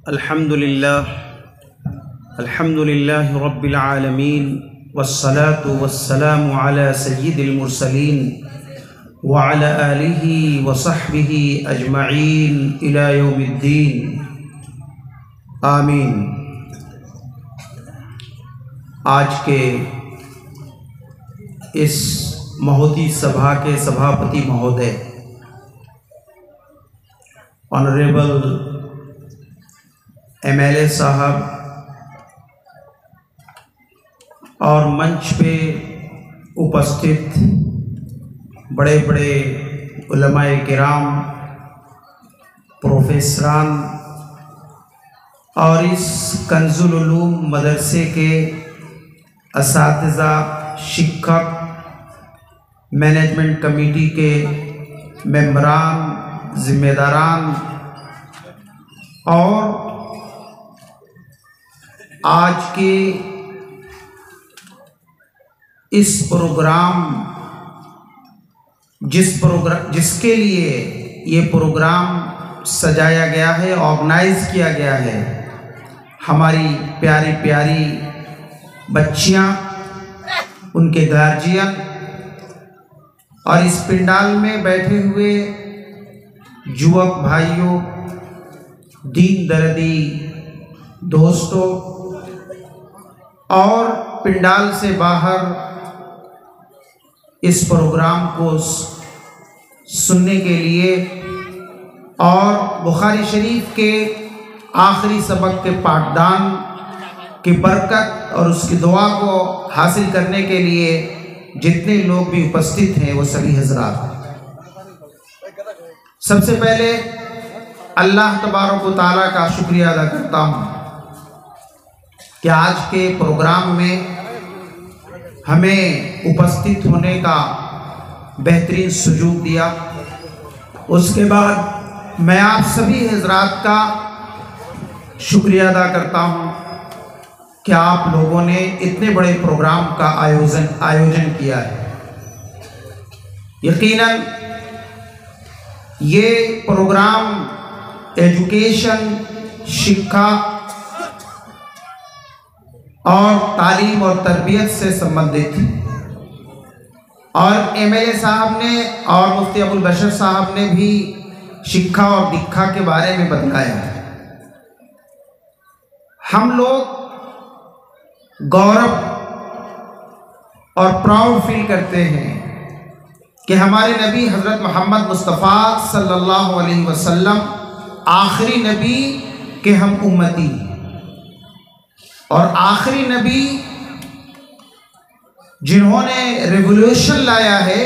अल्हम्दुलिल्लाह रब्बिल आलमीन वस्सलातु वस्सलामु अला सय्यिदिल मुरसलीन व अला आलिहि व सहबिहि अजमईन इला यौमिद्दीन आमीन। आज के इस महोदी सभा के सभापति महोदय ऑनरेबल MLA साहब और मंच पे उपस्थित बड़े बड़े उलमाए किराम, प्रोफेसरान और इस कंजुल उलूम मदरसे के असातिज़ा, शिक्षक, मैनेजमेंट कमेटी के मेंबरान, ज़िम्मेदारान और आज के इस जिसके लिए ये प्रोग्राम सजाया गया है, ऑर्गेनाइज किया गया है, हमारी प्यारी प्यारी बच्चियां, उनके गार्जियन और इस पंडाल में बैठे हुए युवक भाइयों, दीन दर्दी दोस्तों और पंडाल से बाहर इस प्रोग्राम को सुनने के लिए और बुखारी शरीफ के आखिरी सबक के पाठदान की बरकत और उसकी दुआ को हासिल करने के लिए जितने लोग भी उपस्थित हैं वो सभी हजरात, सबसे पहले अल्लाह तबारक व तआला का शुक्रिया अदा करता हूँ कि आज के प्रोग्राम में हमें उपस्थित होने का बेहतरीन सुजूग दिया। उसके बाद मैं आप सभी हजरात का शुक्रिया अदा करता हूँ कि आप लोगों ने इतने बड़े प्रोग्राम का आयोजन किया है। यकीनन ये प्रोग्राम एजुकेशन, शिक्षा और तालीम और तरबियत से संबंधित और MLA साहब ने और मुफ्ती अबुल बशर साहब ने भी शिक्षा और दीक्षा के बारे में बताया है। हम लोग गौरव और प्राउड फील करते हैं कि हमारे नबी हज़रत मोहम्मद मुस्तफ़ा सल्लल्लाहु अलैहि वसल्लम आखिरी नबी के हम उम्मती और आखिरी नबी जिन्होंने रिवॉल्यूशन लाया है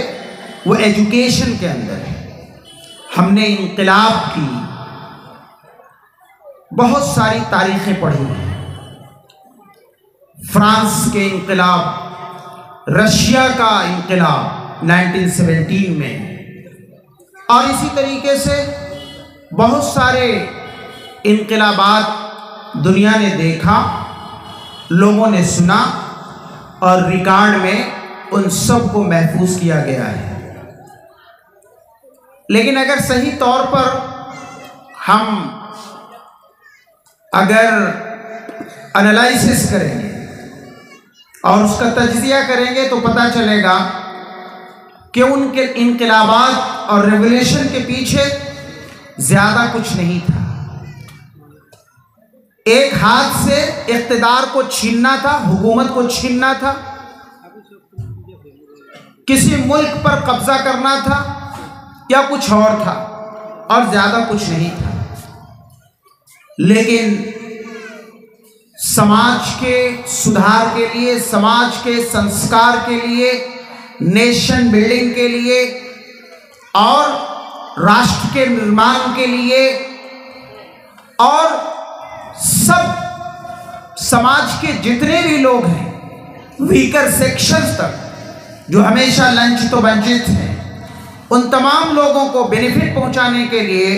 वो एजुकेशन के अंदर है। हमने इनकलाब की बहुत सारी तारीखें पढ़ी हैं, फ्रांस के इनकलाब, रशिया का इनकलाब 1917 में, और इसी तरीके से बहुत सारे इनकलाबात दुनिया ने देखा, लोगों ने सुना और रिकॉर्ड में उन सब को महफूज किया गया है। लेकिन अगर सही तौर पर हम अगर एनालिसिस करेंगे और उसका तज्जिया करेंगे तो पता चलेगा कि उनके इनकलाबात और रेवोल्यूशन के पीछे ज़्यादा कुछ नहीं था। एक हाथ से इख्तिदार को छीनना था, हुकूमत को छीनना था, किसी मुल्क पर कब्जा करना था या कुछ और था, और ज़्यादा कुछ नहीं था। लेकिन समाज के सुधार के लिए, समाज के संस्कार के लिए, नेशन बिल्डिंग के लिए और राष्ट्र के निर्माण के लिए और सब समाज के जितने भी लोग हैं, वीकर सेक्शंस तक जो हमेशा लंचित वंचित हैं, उन तमाम लोगों को बेनिफिट पहुंचाने के लिए,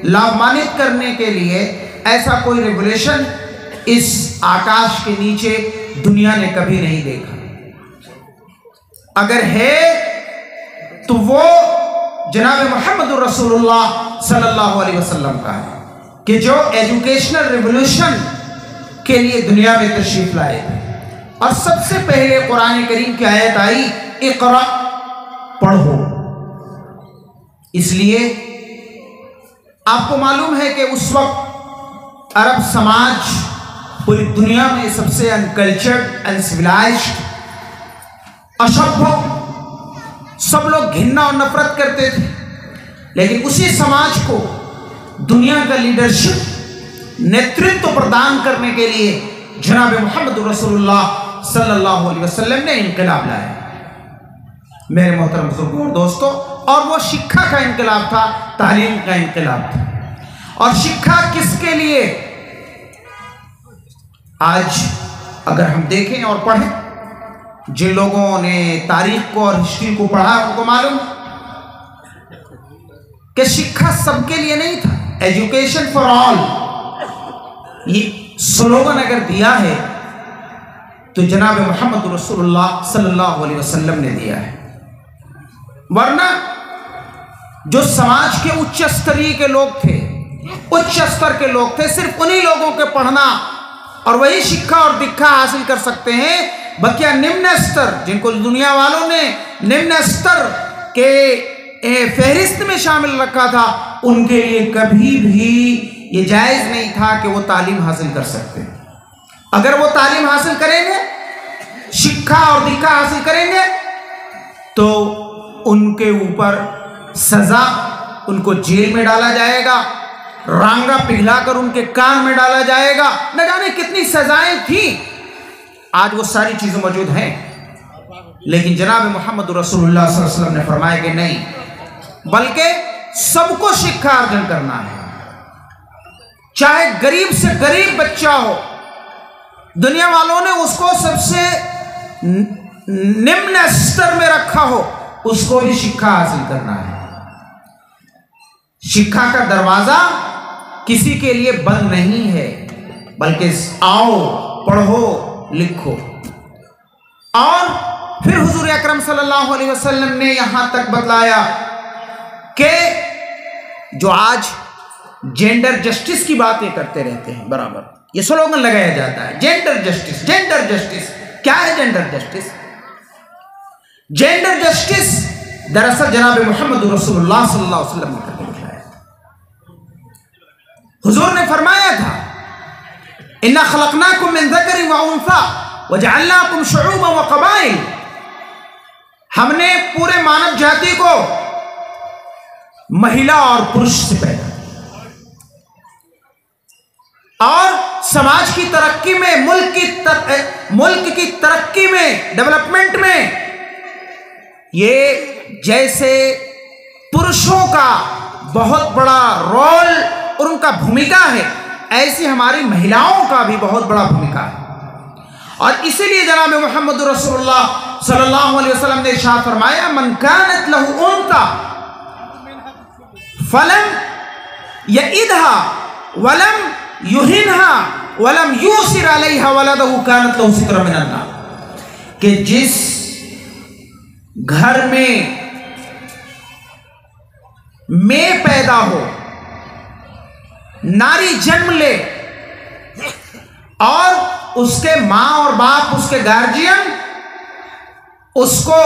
लाभान्वित करने के लिए ऐसा कोई रेवोल्यूशन इस आकाश के नीचे दुनिया ने कभी नहीं देखा। अगर है तो वो जनाब मोहम्मद रसूलुल्लाह सल्लल्लाहु अलैहि वसल्लम का है। कि जो एजुकेशनल रिवॉल्यूशन के लिए दुनिया में तशरीफ लाए और सबसे पहले कुरान करीम की आयत आई, इक़रा, पढ़ो। इसलिए आपको मालूम है कि उस वक्त अरब समाज पूरी दुनिया में सबसे अनकल्चर्ड, अनसिविलाइज्ड, असभ्य, सब लोग घृणा और नफरत करते थे। लेकिन उसी समाज को दुनिया का लीडरशिप, नेतृत्व प्रदान करने के लिए जनाब मोहम्मद रसूलुल्लाह सल्लल्लाहु अलैहि वसल्लम ने इनकलाब लाया। मेरे मोहतरम बुजुर्गों और दोस्तों, और वो शिक्षा का इनकलाब था, तालीम का इनकलाब था। और शिक्षा किसके लिए? आज अगर हम देखें और पढ़ें, जिन लोगों ने तारीख को और हिस्ट्री को पढ़ा उनको मालूम कि शिक्षा सबके लिए नहीं था। एजुकेशन फॉर ऑल ये स्लोगन अगर दिया है तो जनाब मोहम्मद रसूलुल्लाह सल्लल्लाहु अलैहि वसल्लम ने दिया है। वरना जो समाज के उच्च स्तरीय के लोग थे, उच्च स्तर के लोग थे, सिर्फ उन्हीं लोगों के पढ़ना और वही शिक्षा और दीक्षा हासिल कर सकते हैं। बकिया निम्न स्तर, जिनको दुनिया वालों ने निम्न स्तर के फहरिस्त में शामिल रखा था, उनके लिए कभी भी ये जायज़ नहीं था कि वो तालीम हासिल कर सकते। अगर वो तालीम हासिल करेंगे, शिक्षा और दीक्षा हासिल करेंगे, तो उनके ऊपर सजा, उनको जेल में डाला जाएगा, रांगा पिघलाकर उनके कान में डाला जाएगा, न जाने कितनी सजाएं थी। आज वो सारी चीजें मौजूद हैं, लेकिन जनाब मोहम्मद रसूलुल्लाह सल्लल्लाहु अलैहि वसल्लम ने फरमाया कि नहीं, बल्कि सबको शिक्षा अर्जन करना है। चाहे गरीब से गरीब बच्चा हो, दुनिया वालों ने उसको सबसे निम्न स्तर में रखा हो, उसको भी शिक्षा हासिल करना है। शिक्षा का दरवाजा किसी के लिए बंद नहीं है, बल्कि आओ, पढ़ो, लिखो। और फिर हुजूर अकरम सल्लल्लाहु अलैहि वसल्लम ने यहां तक बतलाया कि जो आज जेंडर जस्टिस की बातें करते रहते हैं, बराबर ये स्लोगन लगाया जाता है, जेंडर जस्टिस, जेंडर जस्टिस। क्या है जेंडर जस्टिस? जेंडर जस्टिस दरअसल जनाब मोहम्मद रसूलुल्लाह सल्लल्लाहु अलैहि वसल्लम ने करके दिखाया। हुजूर ने फरमाया था, इन्ना खलकनाकुम मिन ज़करिन व उन्सा व जअलनाकुम शुऊबन व क़बाइल। हमने पूरे मानव जाति को महिला और पुरुष से पैदा किया, और समाज की तरक्की में, मुल्क की तरक्की में, डेवलपमेंट में ये जैसे पुरुषों का बहुत बड़ा रोल और उनका भूमिका है, ऐसी हमारी महिलाओं का भी बहुत बड़ा भूमिका है। और इसीलिए जनाब मोहम्मद रसूलुल्लाह सल्लल्लाहु अलैहि वसल्लम ने इरशाद फरमाया, मन कानत लहू उन्सा फलम यइदहा वलम युहिनहा वलम यूसिर अलैहा वलदहु कानत लहू सित्रा मिनन नार। कि जिस घर में पैदा हो, नारी जन्म ले, और उसके मां और बाप, उसके गार्जियन उसको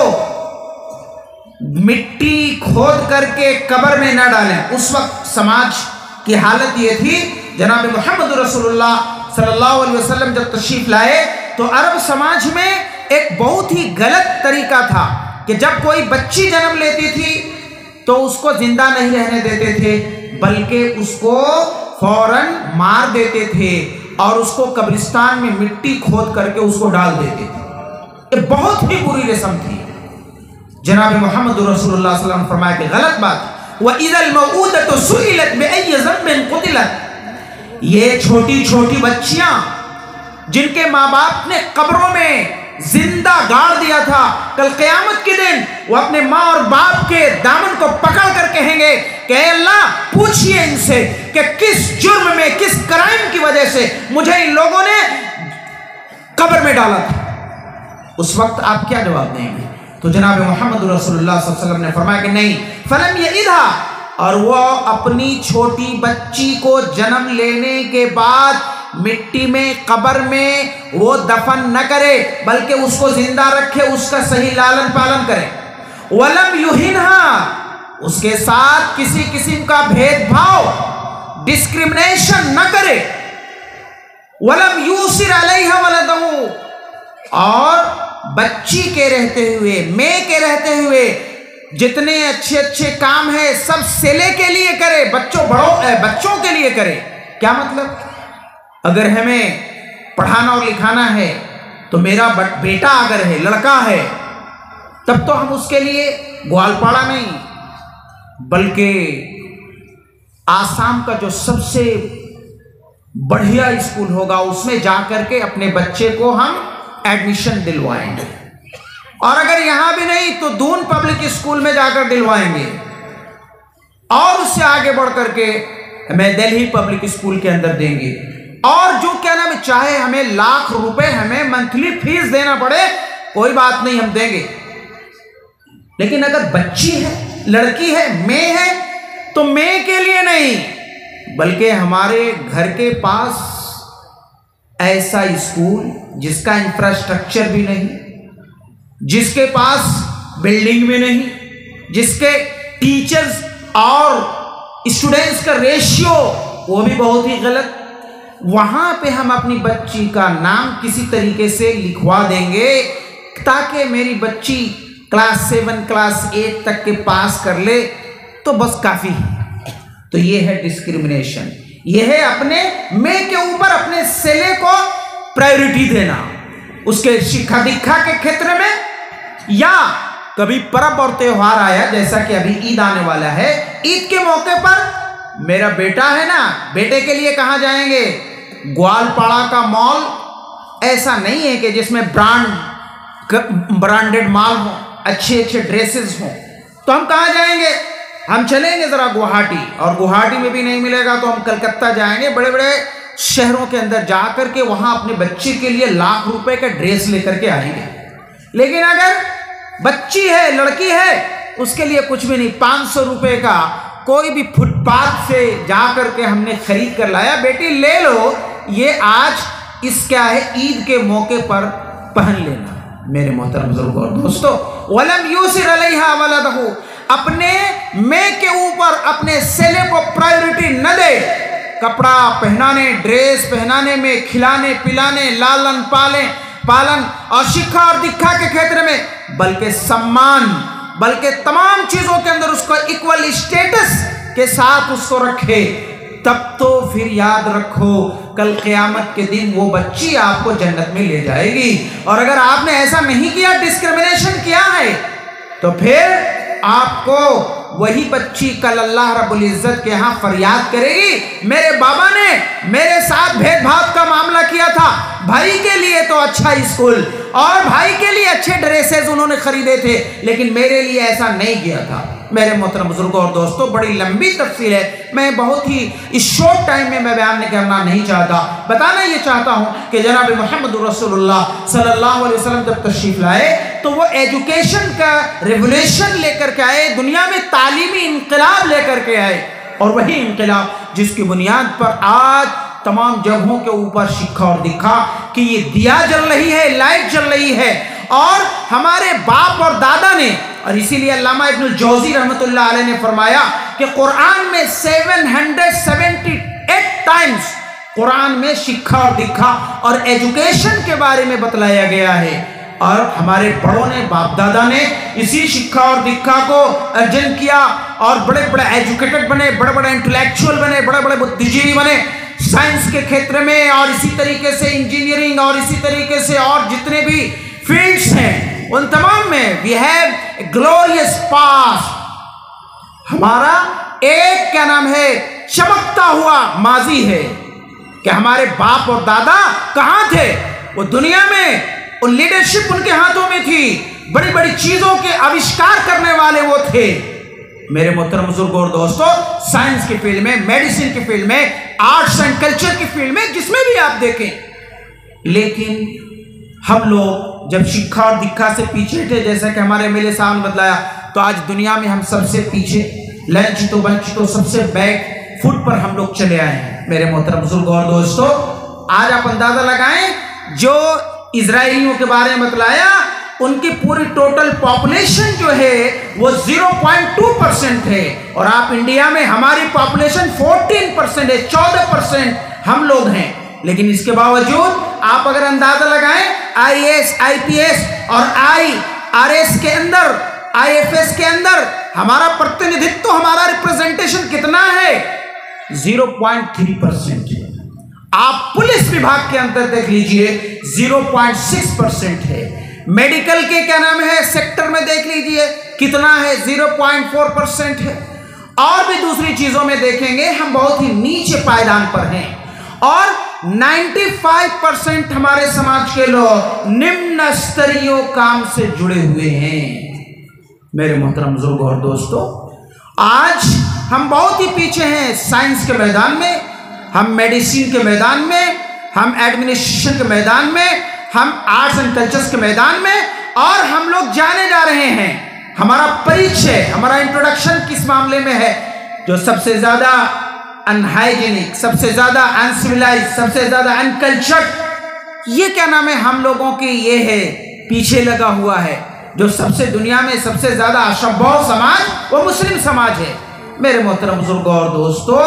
मिट्टी खोद करके कब्र में न डालें। उस वक्त समाज की हालत ये थी, जनाब मोहम्मद रसूलुल्लाह सल्लल्लाहु अलैहि वसल्लम जब तशरीफ लाए तो अरब समाज में एक बहुत ही गलत तरीका था कि जब कोई बच्ची जन्म लेती थी तो उसको जिंदा नहीं रहने देते थे, बल्कि उसको फौरन मार देते थे और उसको कब्रिस्तान में मिट्टी खोद करके उसको डाल देते थे। ये बहुत ही बुरी रस्म थी। जनाब मोहम्मद रसूलुल्लाह सल्लल्लाहु अलैहि वसल्लम फरमाया कि गलत बात। व इज़ल मऊदतु सुइलत बिअय्यि ज़ंबिन क़ुतिलत। ये छोटी छोटी बच्चियां जिनके माँ बाप ने कब्रों में जिंदा गाड़ दिया था, कल क़यामत के दिन वो अपने माँ और बाप के दामन को पकड़ कर कहेंगे कि अल्लाह पूछिए इनसे कि किस जुर्म में, किस क्राइम की वजह से मुझे इन लोगों ने कब्र में डाला था। उस वक्त आप क्या जवाब देंगे? तो जनाब मोहम्मद रसूलुल्लाह सल्लल्लाहु अलैहि वसल्लम ने फरमाया कि नहीं, फलम यइदहा, और वो अपनी छोटी बच्ची को जन्म लेने के बाद मिट्टी में कब्र में वो दफन न करे, बल्कि उसको जिंदा रखे, उसका सही लालन पालन करे। वलम युहिनहा, उसके साथ किसी किस्म का भेदभाव डिस्क्रिमिनेशन न करे। वलम यूसिर अलैहा वलदहू, और बच्ची के रहते हुए, मैं के रहते हुए जितने अच्छे अच्छे काम है सब सेले के लिए करे, बच्चों के लिए करे। क्या मतलब? अगर हमें पढ़ाना और लिखाना है तो मेरा बेटा अगर है, लड़का है, तब तो हम उसके लिए ग्वालपाड़ा नहीं, बल्कि आसाम का जो सबसे बढ़िया स्कूल होगा उसमें जाकर के अपने बच्चे को हम एडमिशन दिलवाएंगे। और अगर यहां भी नहीं तो दून पब्लिक स्कूल में जाकर दिलवाएंगे, और उससे आगे बढ़ करके हमें दिल्ली पब्लिक स्कूल के अंदर देंगे। और जो क्या नाम है, चाहे हमें लाख रुपए हमें मंथली फीस देना पड़े, कोई बात नहीं, हम देंगे। लेकिन अगर बच्ची है, लड़की है, मैं है, तो मैं के लिए नहीं, बल्कि हमारे घर के पास ऐसा स्कूल जिसका इंफ्रास्ट्रक्चर भी नहीं, जिसके पास बिल्डिंग भी नहीं, जिसके टीचर्स और स्टूडेंट्स का रेशियो वो भी बहुत ही गलत, वहां पे हम अपनी बच्ची का नाम किसी तरीके से लिखवा देंगे ताकि मेरी बच्ची क्लास 7 क्लास 8 तक के पास कर ले, तो बस काफी है। तो ये है डिस्क्रिमिनेशन, ये है अपने मैं के ऊपर अपने सेले को प्रायोरिटी देना, उसके शिक्षा दीक्षा के क्षेत्र में, या कभी पर्व और त्योहार आया, जैसा कि अभी ईद आने वाला है, ईद के मौके पर मेरा बेटा है ना, बेटे के लिए कहाँ जाएंगे? ग्वालपाड़ा का मॉल ऐसा नहीं है कि जिसमें ब्रांडेड माल हो, अच्छे अच्छे ड्रेसेस हो, तो हम कहाँ जाएंगे? हम चलेंगे जरा गुवाहाटी, और गुवाहाटी में भी नहीं मिलेगा तो हम कलकत्ता जाएंगे, बड़े बड़े शहरों के अंदर जाकर के वहां अपने बच्चे के लिए लाख रुपए का ड्रेस लेकर के आएंगे। लेकिन अगर बच्ची है, लड़की है, उसके लिए कुछ भी नहीं, 500 रुपए का कोई भी फुटपाथ से जाकर के हमने खरीद कर लाया, बेटी ले लो, ये आज इस क्या है, ईद के मौके पर पहन लेना। मेरे मोहतरम बुजुर्गों और दोस्तों, वलम यूसिर अलैहा वलदहू, अपने मैं के ऊपर अपने सेले को प्रायोरिटी न दे, कपड़ा पहनाने, ड्रेस पहनाने में, खिलाने पिलाने, लालन पालन और शिक्षा और दीक्षा के क्षेत्र में, बल्कि सम्मान, बल्कि तमाम चीजों के अंदर उसको इक्वल स्टेटस के साथ उसको रखे, तब तो फिर याद रखो कल क़यामत के दिन वो बच्ची आपको जन्नत में ले जाएगी। और अगर आपने ऐसा नहीं किया, डिस्क्रिमिनेशन किया है, तो फिर आपको वही बच्ची कल अल्लाह रब्बुल इज्जत के यहाँ फरियाद करेगी, मेरे बाबा ने मेरे साथ भेदभाव का मामला किया था, भाई के लिए तो अच्छा स्कूल और भाई के लिए अच्छे ड्रेसेस उन्होंने खरीदे थे, लेकिन मेरे लिए ऐसा नहीं किया था। मेरे मोहतरम बुजुर्गों और दोस्तों, बड़ी लंबी तफसील है, मैं बहुत ही इस शॉर्ट टाइम में मैं बयान करना नहीं चाहता। बताना ये चाहता हूँ कि जनाब मोहम्मद रसूलुल्लाह सल्लल्लाहु अलैहि वसल्लम जब तशरीफ लाए तो वो एजुकेशन का रिवोल्यूशन लेकर के आए, दुनिया में तालीमी इनकलाब लेकर के आए, और वही इनकलाब जिसकी बुनियाद पर आज तमाम जगहों के ऊपर शिक्षा और दीक्षा कि ये दिया जल रही है, लाइट जल रही है। और हमारे बाप और दादा ने, और इसीलिए अल्लामा इब्नुल जौज़ी रहमतुल्लाह अलैह ने फरमाया कि कुरान में 778 टाइम्स कुरान में शिक्षा और दीक्षा और एजुकेशन के बारे में बतलाया गया है। और हमारे बड़ों ने, बाप दादा ने इसी शिक्षा और दीक्षा को अर्जन किया और बड़े बड़े एजुकेटेड बने, बड़े बड़े इंटेलेक्चुअल बने, बड़े बड़े बुद्धिजीवी बने साइंस के क्षेत्र में, और इसी तरीके से इंजीनियरिंग, और इसी तरीके से और जितने भी फील्ड्स हैं उन तमाम में वी हैव ग्लोरियस पास्ट। हमारा एक क्या नाम है, चमकता हुआ माजी है कि हमारे बाप और दादा कहाँ थे, वो दुनिया में और लीडरशिप उनके हाथों में थी, बड़ी बड़ी चीजों के आविष्कार करने वाले वो थे। मेरे मोहतरम बुजुर्गों और दोस्तों, साइंस की फील्ड में, मेडिसिन की फील्ड में, आर्ट्स एंड कल्चर की फील्ड में, जिसमें भी आप देखें, लेकिन हम लोग जब शिक्षा और दीक्षा से पीछे थे, जैसा कि हमारे एमएलए साहब ने बतलाया, तो आज दुनिया में हम सबसे पीछे लंच तो बंच तो सबसे बैक फुट पर हम लोग चले आए हैं। मेरे मोहतरम बुजुर्ग और दोस्तों, आज आप अंदाजा लगाएं, जो इजराइलियों के बारे में बतलाया, उनकी पूरी टोटल पॉपुलेशन जो है वो 0.2% है, और आप इंडिया में हमारी पॉपुलेशन 14% है, 14% हम लोग हैं। लेकिन इसके बावजूद आप अगर अंदाजा लगाएं, IAS, IPS और IRS के अंदर, IFS के अंदर हमारा प्रतिनिधित्व, हमारा रिप्रेजेंटेशन कितना है? 0.3% है। आप पुलिस विभाग के अंदर देख लीजिए 0.6% है। मेडिकल के क्या नाम है सेक्टर में देख लीजिए कितना है, 0.4% है। और भी दूसरी चीजों में देखेंगे हम बहुत ही नीचे पायदान पर हैं, और 95% हमारे समाज के लोग निम्न स्तरीय काम से जुड़े हुए हैं। मेरे मोहतरम बुजुर्ग और दोस्तों, आज हम बहुत ही पीछे हैं साइंस के मैदान में, हम मेडिसिन के मैदान में, हम एडमिनिस्ट्रेशन के मैदान में, हम आर्ट्स एंड कल्चर्स के मैदान में, और हम लोग जाने जा रहे हैं। हमारा परिचय, हमारा इंट्रोडक्शन किस मामले में है? जो सबसे ज्यादा अनहाइजीनिक, सबसे ज्यादा अनसिविलाइज, सबसे ज्यादा अनकल्चर्ड, ये क्या नाम है हम लोगों की, ये है पीछे लगा हुआ है। जो सबसे दुनिया में सबसे ज्यादा अशब्बह समाज वो मुस्लिम समाज है। मेरे मोहतरम बुजुर्ग और दोस्तों,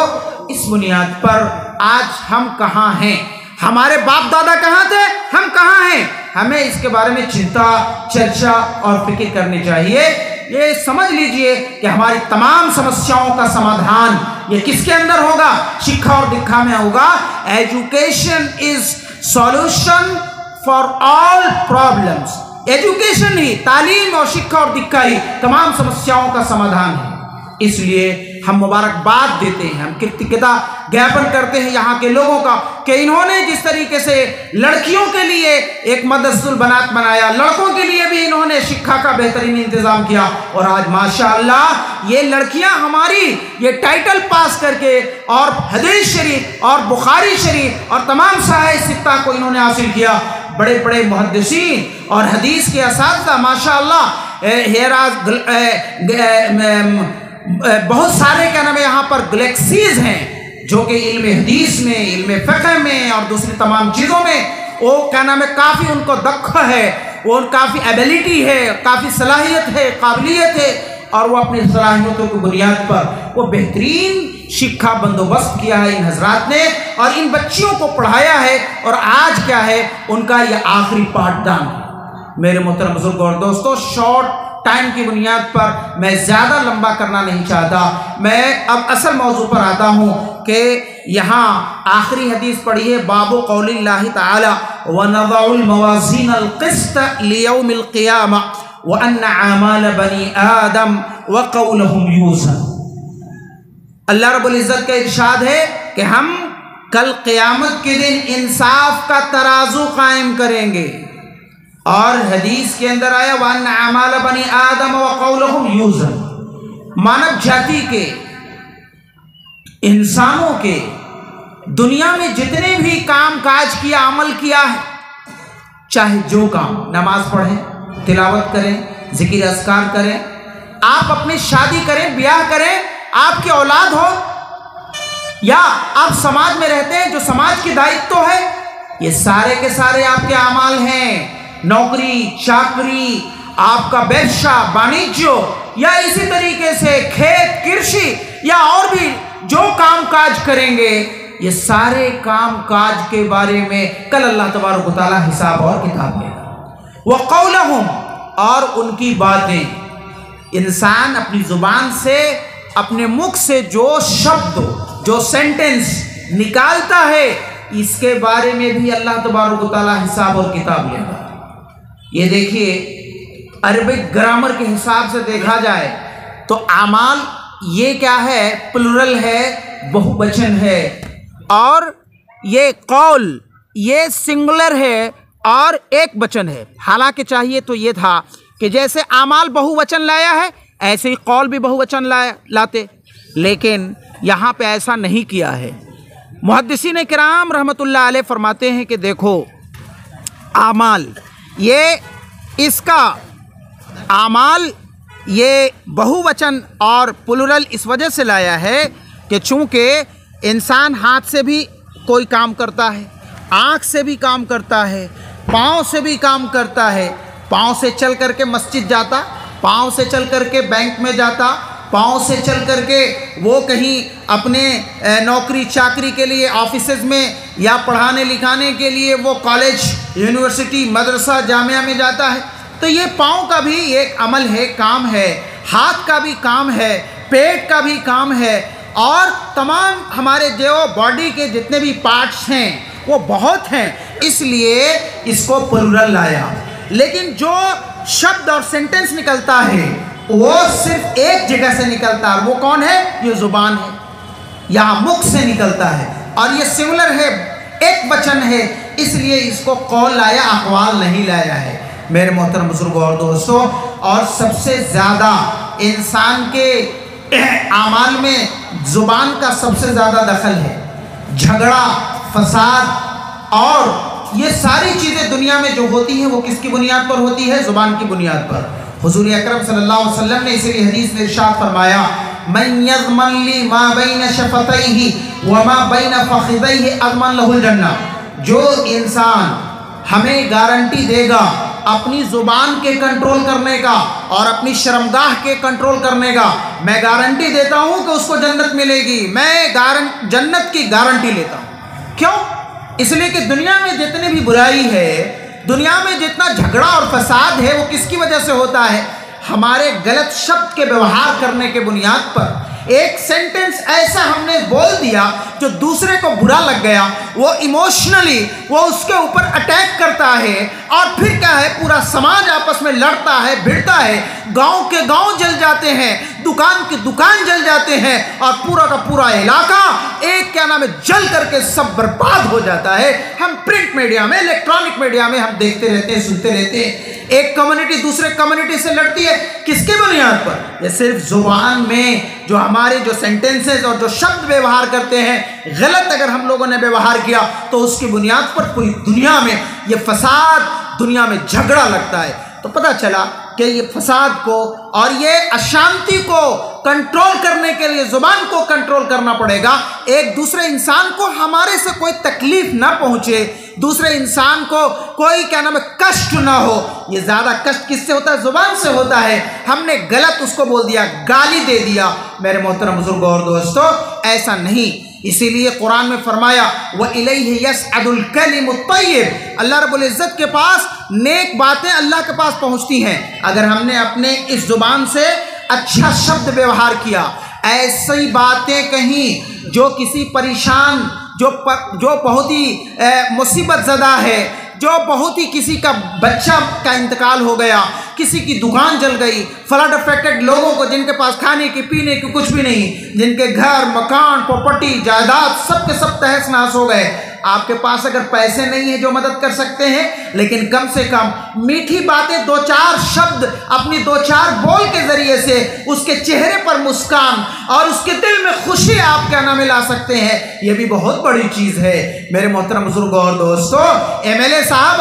इस बुनियाद पर आज हम कहाँ हैं? हमारे बाप दादा कहाँ थे, हम कहाँ हैं? हमें इसके बारे में चिंता, चर्चा और फिक्र करनी चाहिए। ये समझ लीजिए कि हमारी तमाम समस्याओं का समाधान ये किसके अंदर होगा? शिक्षा और दीक्षा में होगा। Education is solution for all problems. Education ही, तालीम और शिक्षा और दीक्षा ही तमाम समस्याओं का समाधान है। इसलिए हम मुबारकबाद देते हैं, हम कृतज्ञता ज्ञापन करते हैं यहाँ के लोगों का कि इन्होंने जिस तरीके से लड़कियों के लिए एक मदरसुल बनात बनाया, लड़कों के लिए भी इन्होंने शिक्षा का बेहतरीन इंतजाम किया, और आज माशाअल्लाह ये लड़कियां हमारी ये टाइटल पास करके और हदीस शरीफ और बुखारी शरीफ और तमाम साहिब सित्ता को इन्होंने हासिल किया। बड़े बड़े मुहद्दिसीन और हदीस के असातिज़ा माशाअल्लाह, बहुत सारे क्या नाम है यहाँ पर गैलेक्सीज हैं जो कि इल्म हदीस में, इल्म फ़िक़्ह में और दूसरी तमाम चीज़ों में वो क्या नाम है काफ़ी उनको दक्ष है, वो काफ़ी एबिलिटी है, काफ़ी सलाहियत है, काबिलियत है, और वो अपनी सलाहियतों की बुनियाद पर वो बेहतरीन शिक्षा बंदोबस्त किया है इन हजरात ने, और इन बच्चियों को पढ़ाया है, और आज क्या है उनका ये आखिरी पाठदान है। मेरे मोहतरम बुजुर्ग और दोस्तों, शॉर्ट टाइम की बुनियाद पर मैं ज़्यादा लंबा करना नहीं चाहता। मैं अब असल मौजू पर आता हूँ कि यहाँ आखिरी हदीस पढ़ी है, बाबु कौलिल्लाहि ताला व नज़उल मवाज़ीनल क़िस्त लियौमिल क़ियामा व अन्ना आमाल बनी आदम व क़ौलहुम यूज़न। अल्लाह रब्बुल इज़्ज़त का इरशाद है कि हम कल क़यामत के दिन इंसाफ का तराजू कायम करेंगे, और हदीस के अंदर आया वन्ना आमाल बनी आदम व क़ौलहुम यूज़न। मानव जाति के, इंसानों के दुनिया में जितने भी काम काज किया, अमल किया है, चाहे जो काम, नमाज पढ़ें, तिलावत करें, जिक्र अस्कार करें, आप अपनी शादी करें, ब्याह करें, आपकी औलाद हो, या आप समाज में रहते हैं जो समाज की दायित्व है, ये सारे के सारे आपके अमाल हैं। नौकरी चाकरी, आपका व्यवसाय वाणिज्य, या इसी तरीके से खेत कृषि, या और भी जो काम काज करेंगे, ये सारे काम काज के बारे में कल अल्लाह तबारक व तआला हिसाब और किताब लेगा। वो क़ौलहुम, और उनकी बातें, इंसान अपनी जुबान से, अपने मुख से जो शब्द, जो सेंटेंस निकालता है, इसके बारे में भी अल्लाह तबारक व तआला हिसाब और किताब लेगा। ये देखिए, अरबिक ग्रामर के हिसाब से देखा जाए तो आमाल ये क्या है, प्लुरल है, बहुवचन है, और ये कौल ये सिंगुलर है और एक वचन है। हालांकि चाहिए तो ये था कि जैसे आमाल बहुवचन लाया है ऐसे ही कौल भी बहुवचन लाते, लेकिन यहाँ पे ऐसा नहीं किया है। मुहद्दिसीन किराम रहमतुल्लाह अलैह फरमाते हैं कि देखो, आमाल ये इसका आमाल ये बहुवचन और प्लुरल इस वजह से लाया है कि चूँकि इंसान हाथ से भी कोई काम करता है, आँख से भी काम करता है, पाँव से भी काम करता है। पाँव से चल करके मस्जिद जाता, पाँव से चल करके बैंक में जाता, पाँव से चल करके वो कहीं अपने नौकरी चाकरी के लिए ऑफिसेज में या पढ़ाने लिखाने के लिए वो कॉलेज, यूनिवर्सिटी, मदरसा, जामिया में जाता है। तो ये पाँव का भी एक अमल है, काम है, हाथ का भी काम है, पेट का भी काम है, और तमाम हमारे जो बॉडी के जितने भी पार्ट्स हैं वो बहुत हैं, इसलिए इसको प्लुरल लाया। लेकिन जो शब्द और सेंटेंस निकलता है वो सिर्फ एक जगह से निकलता है, वो कौन है? ये ज़ुबान है, यहाँ मुख से निकलता है, और ये सिंगुलर है, एक वचन है, इसलिए इसको कौल लाया, अक़वाल नहीं लाया है। मेरे मोहतरम बुजुर्गों और दोस्तों, और सबसे ज़्यादा इंसान के आमाल में ज़ुबान का सबसे ज़्यादा दखल है। झगड़ा, फसाद और ये सारी चीज़ें दुनिया में जो होती हैं वो किसकी बुनियाद पर होती है? ज़ुबान की बुनियाद पर। हुज़ूर अकरम सल्लल्लाहु अलैहि वसल्लम ने इसीलिए हदीस में इरशाद फरमाया, मन यज़मन ली मा बैन शफ़तैहि व मा बैन फ़ख़िदैहि अज़मन लहुल जन्नह। जो इंसान हमें गारंटी देगा अपनी ज़ुबान के कंट्रोल करने का और अपनी शर्मगाह के कंट्रोल करने का, मैं गारंटी देता हूँ कि उसको जन्नत मिलेगी। मैं जन्नत की गारंटी लेता हूँ। क्यों? इसलिए कि दुनिया में जितनी भी बुराई है, दुनिया में जितना झगड़ा और फसाद है, वो किसकी वजह से होता है? हमारे गलत शब्द के व्यवहार करने के बुनियाद पर। एक सेंटेंस ऐसा हमने बोल दिया जो दूसरे को बुरा लग गया, वो इमोशनली वो उसके ऊपर अटैक करता है, और फिर क्या है, पूरा समाज आपस में लड़ता है, भिड़ता है, गांव के गांव जल जाते हैं, दुकान की दुकान जल जाते हैं, और पूरा का पूरा इलाका एक क्या नाम है जल करके सब बर्बाद हो जाता है। हम प्रिंट मीडिया में, इलेक्ट्रॉनिक मीडिया में हम देखते रहते हैं, सुनते रहते हैं, एक कम्युनिटी दूसरे कम्युनिटी से लड़ती है, किसके बुनियाद पर? ये सिर्फ जुबान में जो हमारे जो सेंटेंसेस और जो शब्द व्यवहार करते हैं, गलत अगर हम लोगों ने व्यवहार किया तो उसकी बुनियाद पर पूरी दुनिया में ये फसाद, दुनिया में झगड़ा लगता है। तो पता चला कि ये फसाद को और ये अशांति को कंट्रोल करने के लिए ज़ुबान को कंट्रोल करना पड़ेगा। एक दूसरे इंसान को हमारे से कोई तकलीफ ना पहुँचे, दूसरे इंसान को कोई क्या नाम है कष्ट ना हो। ये ज़्यादा कष्ट किससे होता है? ज़ुबान से होता है। हमने गलत उसको बोल दिया, गाली दे दिया। मेरे मोहतरम बुजुर्गों और दोस्तों, ऐसा नहीं। इसीलिए कुरान में फरमाया व इलैहि यसअदुल कलिमुत तय्यिब, अल्लाह रब्बुल इज़्ज़त के पास नेक बातें अल्लाह के पास पहुँचती हैं। अगर हमने अपने इस ज़ुबान से अच्छा शब्द व्यवहार किया, ऐसी बातें कहीं जो किसी परेशान, जो बहुत ही मुसीबत ज़दा है, जो बहुत ही किसी का बच्चा का इंतकाल हो गया, किसी की दुकान जल गई, फ्लड अफेक्टेड लोगों को जिनके पास खाने की पीने की कुछ भी नहीं, जिनके घर मकान प्रॉपर्टी जायदाद सब के सब तहस नहस हो गए। आपके पास अगर पैसे नहीं है जो मदद कर सकते हैं, लेकिन कम से कम मीठी बातें, दो चार शब्द अपनी दो चार बोल के जरिए से उसके चेहरे पर मुस्कान और उसके दिल में खुशी आप क्या नाम ला सकते हैं, ये भी बहुत बड़ी चीज़ है। मेरे मोहतरम बुजुर्गों और दोस्तों, एमएलए साहब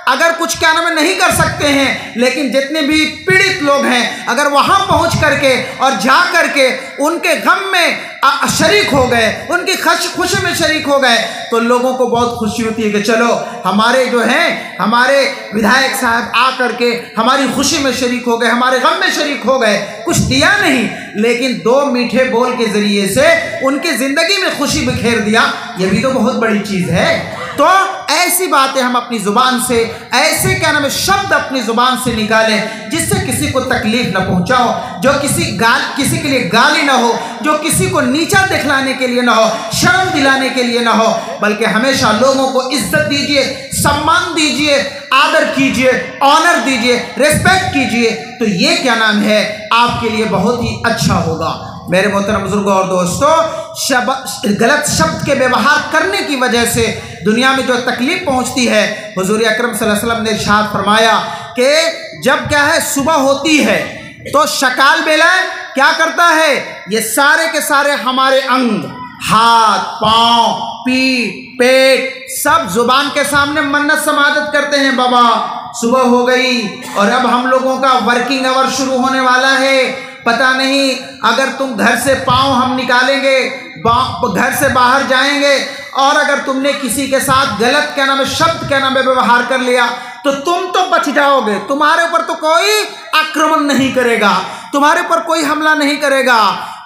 अगर कुछ क्या नाम नहीं कर सकते हैं, लेकिन जितने भी पीड़ित लोग हैं अगर वहां पहुंच करके और जा करके उनके गम में शरीक हो गए, उनकी खुशी में शरीक हो गए, तो लोगों को बहुत खुशी होती है कि चलो हमारे जो हैं, हमारे विधायक साहब आ करके हमारी खुशी में शरीक हो गए, हमारे गम में शरीक हो गए। कुछ दिया नहीं, लेकिन दो मीठे बोल के जरिए से उनकी जिंदगी में खुशी बिखेर दिया। ये भी तो बहुत बड़ी चीज़ है। तो ऐसी बातें हम अपनी ज़ुबान से, ऐसे क्या नाम है शब्द अपनी ज़ुबान से निकालें जिससे किसी को तकलीफ न पहुंचाओ, जो किसी के लिए गाली ना हो, जो किसी को नीचा दिखलाने के लिए ना हो, शर्म दिलाने के लिए ना हो, बल्कि हमेशा लोगों को इज्जत दीजिए, सम्मान दीजिए, आदर कीजिए, ऑनर दीजिए, रिस्पेक्ट कीजिए। तो ये क्या नाम है आपके लिए बहुत ही अच्छा होगा। मेरे मोहतरम बुजुर्गों और दोस्तों, गलत शब्द के व्यवहार करने की वजह से दुनिया में जो तकलीफ पहुंचती है, हुजूर अकरम सल्लल्लाहु अलैहि वसल्लम ने इरशाद फरमाया कि जब क्या है सुबह होती है तो शकाल बेला क्या करता है, ये सारे के सारे हमारे अंग, हाथ, पाँव, पीठ, पेट सब जुबान के सामने मन्नत समाजत करते हैं, बाबा सुबह हो गई और अब हम लोगों का वर्किंग आवर शुरू होने वाला है। पता नहीं अगर तुम घर से पाँव हम निकालेंगे, घर से बाहर जाएंगे और अगर तुमने किसी के साथ गलत क्या नाम है शब्द क्या नाम है व्यवहार कर लिया तो तुम तो बच जाओगे, तुम्हारे ऊपर तो कोई आक्रमण नहीं करेगा, तुम्हारे ऊपर कोई हमला नहीं करेगा,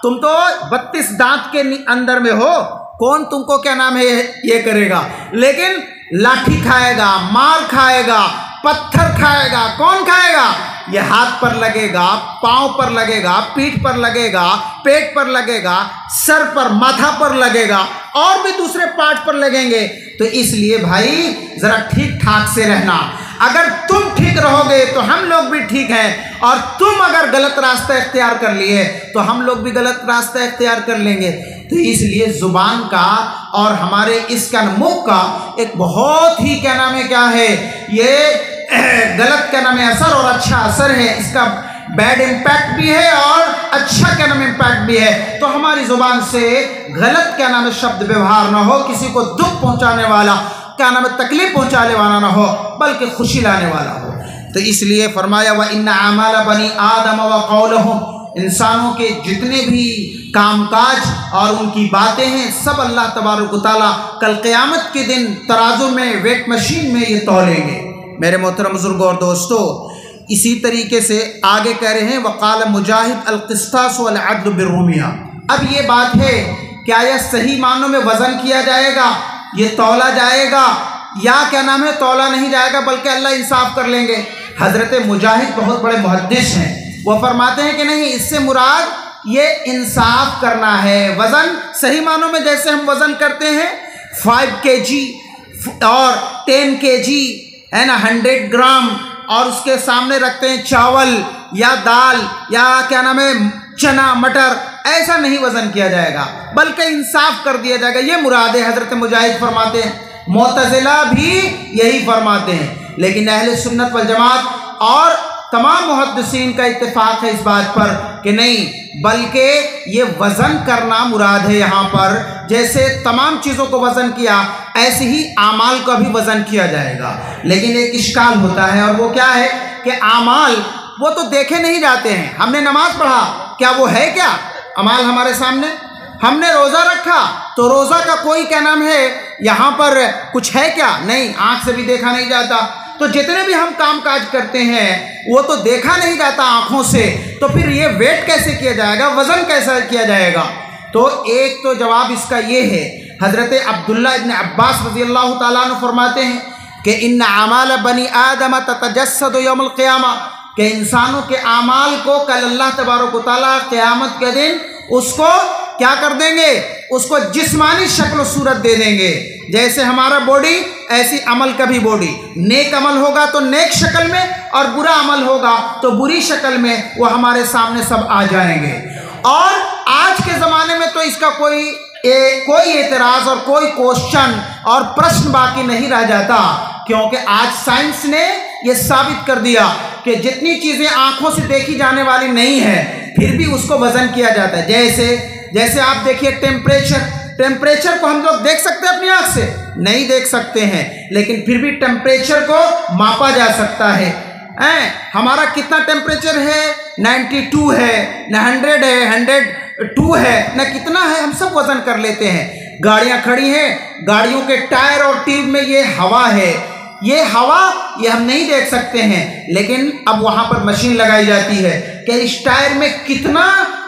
तुम तो 32 दांत के अंदर में हो, कौन तुमको क्या नाम है ये करेगा। लेकिन लाठी खाएगा, मार खाएगा, पत्थर खाएगा, कौन खाएगा? ये हाथ पर लगेगा, पांव पर लगेगा, पीठ पर लगेगा, पेट पर लगेगा, सर पर, माथा पर लगेगा और भी दूसरे पार्ट पर लगेंगे। तो इसलिए भाई जरा ठीक ठाक से रहना। अगर तुम ठीक रहोगे तो हम लोग भी ठीक हैं और तुम अगर गलत रास्ता इख्तियार कर लिए तो हम लोग भी गलत रास्ता इख्तियार कर लेंगे। तो इसलिए जुबान का और हमारे इसका मुख का एक बहुत ही क्या नाम है क्या है ये गलत क्या नाम है असर और अच्छा असर है, इसका बैड इम्पैक्ट भी है और अच्छा क्या नाम इम्पैक्ट भी है। तो हमारी जुबान से गलत क्या नाम है शब्द व्यवहार ना हो, किसी को दुख पहुंचाने वाला क्या नाम है तकलीफ पहुंचाने वाला ना हो, बल्कि खुशी लाने वाला हो। तो इसलिए फरमाया व इन्ना अमाल बनी आदम व कौलहुम, इंसानों के जितने भी कामकाज और उनकी बातें हैं सब अल्लाह तबारक व तआला कल क़यामत के दिन तराजू में वेट मशीन में ये तौलेंगे। मेरे मोहतरम बुजुर्गों और दोस्तों, इसी तरीके से आगे कह रहे हैं वक़ाल मुजाहिद अल-क़िस्तास वल अद्ल बिर्रुमिया। अब ये बात है क्या यह सही मानों में वज़न किया जाएगा, ये तौला जाएगा या क्या नाम है तौला नहीं जाएगा बल्कि अल्लाह इंसाफ कर लेंगे। हज़रत मुजाहिद बहुत बड़े मुहद्दिस हैं, वो फरमाते हैं कि नहीं, इससे मुराद ये इंसाफ करना है। वज़न सही मानों में जैसे हम वज़न करते हैं 5 kg और 10 kg है ना, 100 ग्राम और उसके सामने रखते हैं चावल या दाल या क्या नाम है चना मटर, ऐसा नहीं वज़न किया जाएगा बल्कि इंसाफ कर दिया जाएगा। ये मुराद है, हज़रत मुजाहिद फरमाते हैं। मुअतज़िला भी यही फरमाते हैं, लेकिन अहले सुन्नत वल जमात और तमाम मुहद्दिसीन का इत्तेफाक है इस बात पर कि नहीं, बल्कि ये वज़न करना मुराद है यहाँ पर। जैसे तमाम चीज़ों को वज़न किया ऐसे ही आमाल का भी वज़न किया जाएगा। लेकिन एक इश्काल होता है और वो क्या है कि आमाल वो तो देखे नहीं जाते हैं। हमने नमाज पढ़ा, क्या वो है क्या अमाल हमारे सामने? हमने रोज़ा रखा तो रोज़ा का कोई क्या नाम है यहाँ पर कुछ है क्या? नहीं, आँख से भी देखा नहीं जाता। तो जितने भी हम काम काज करते हैं वो तो देखा नहीं जाता आँखों से, तो फिर ये वेट कैसे किया जाएगा, वज़न कैसे किया जाएगा? तो एक तो जवाब इसका ये है, हज़रत अब्दुल्ला इब्न अब्बास रज़ियल्लाहु ताला अन्हु फरमाते हैं कि इन्ना अमाल बनी आदम ततजस्सदु यौमुल क़ियामा, कि इंसानों के आमाल को कल अल्लाह तबारक व तआला क़यामत के दिन उसको क्या कर देंगे, उसको जिस्मानी शक्ल सूरत दे देंगे। जैसे हमारा बॉडी ऐसी अमल का भी बॉडी, नेक अमल होगा तो नेक शक्ल में और बुरा अमल होगा तो बुरी शक्ल में वो हमारे सामने सब आ जाएंगे। और आज के ज़माने में तो इसका कोई एतराज़ और कोई क्वेश्चन और प्रश्न बाकी नहीं रह जाता, क्योंकि आज साइंस ने ये साबित कर दिया कि जितनी चीज़ें आँखों से देखी जाने वाली नहीं है फिर भी उसको वज़न किया जाता है। जैसे आप देखिए टेम्परेचर को हम लोग देख सकते हैं अपनी आँख से? नहीं देख सकते हैं, लेकिन फिर भी टेम्परेचर को मापा जा सकता है। हमारा कितना टेम्परेचर है? 92 है, न 100 है, 102 है, न कितना है, हम सब वज़न कर लेते हैं। गाड़ियाँ खड़ी हैं, गाड़ियों के टायर और ट्यूब में ये हवा है, ये हवा ये हम नहीं देख सकते हैं, लेकिन अब वहाँ पर मशीन लगाई जाती है कि इस टायर में कितना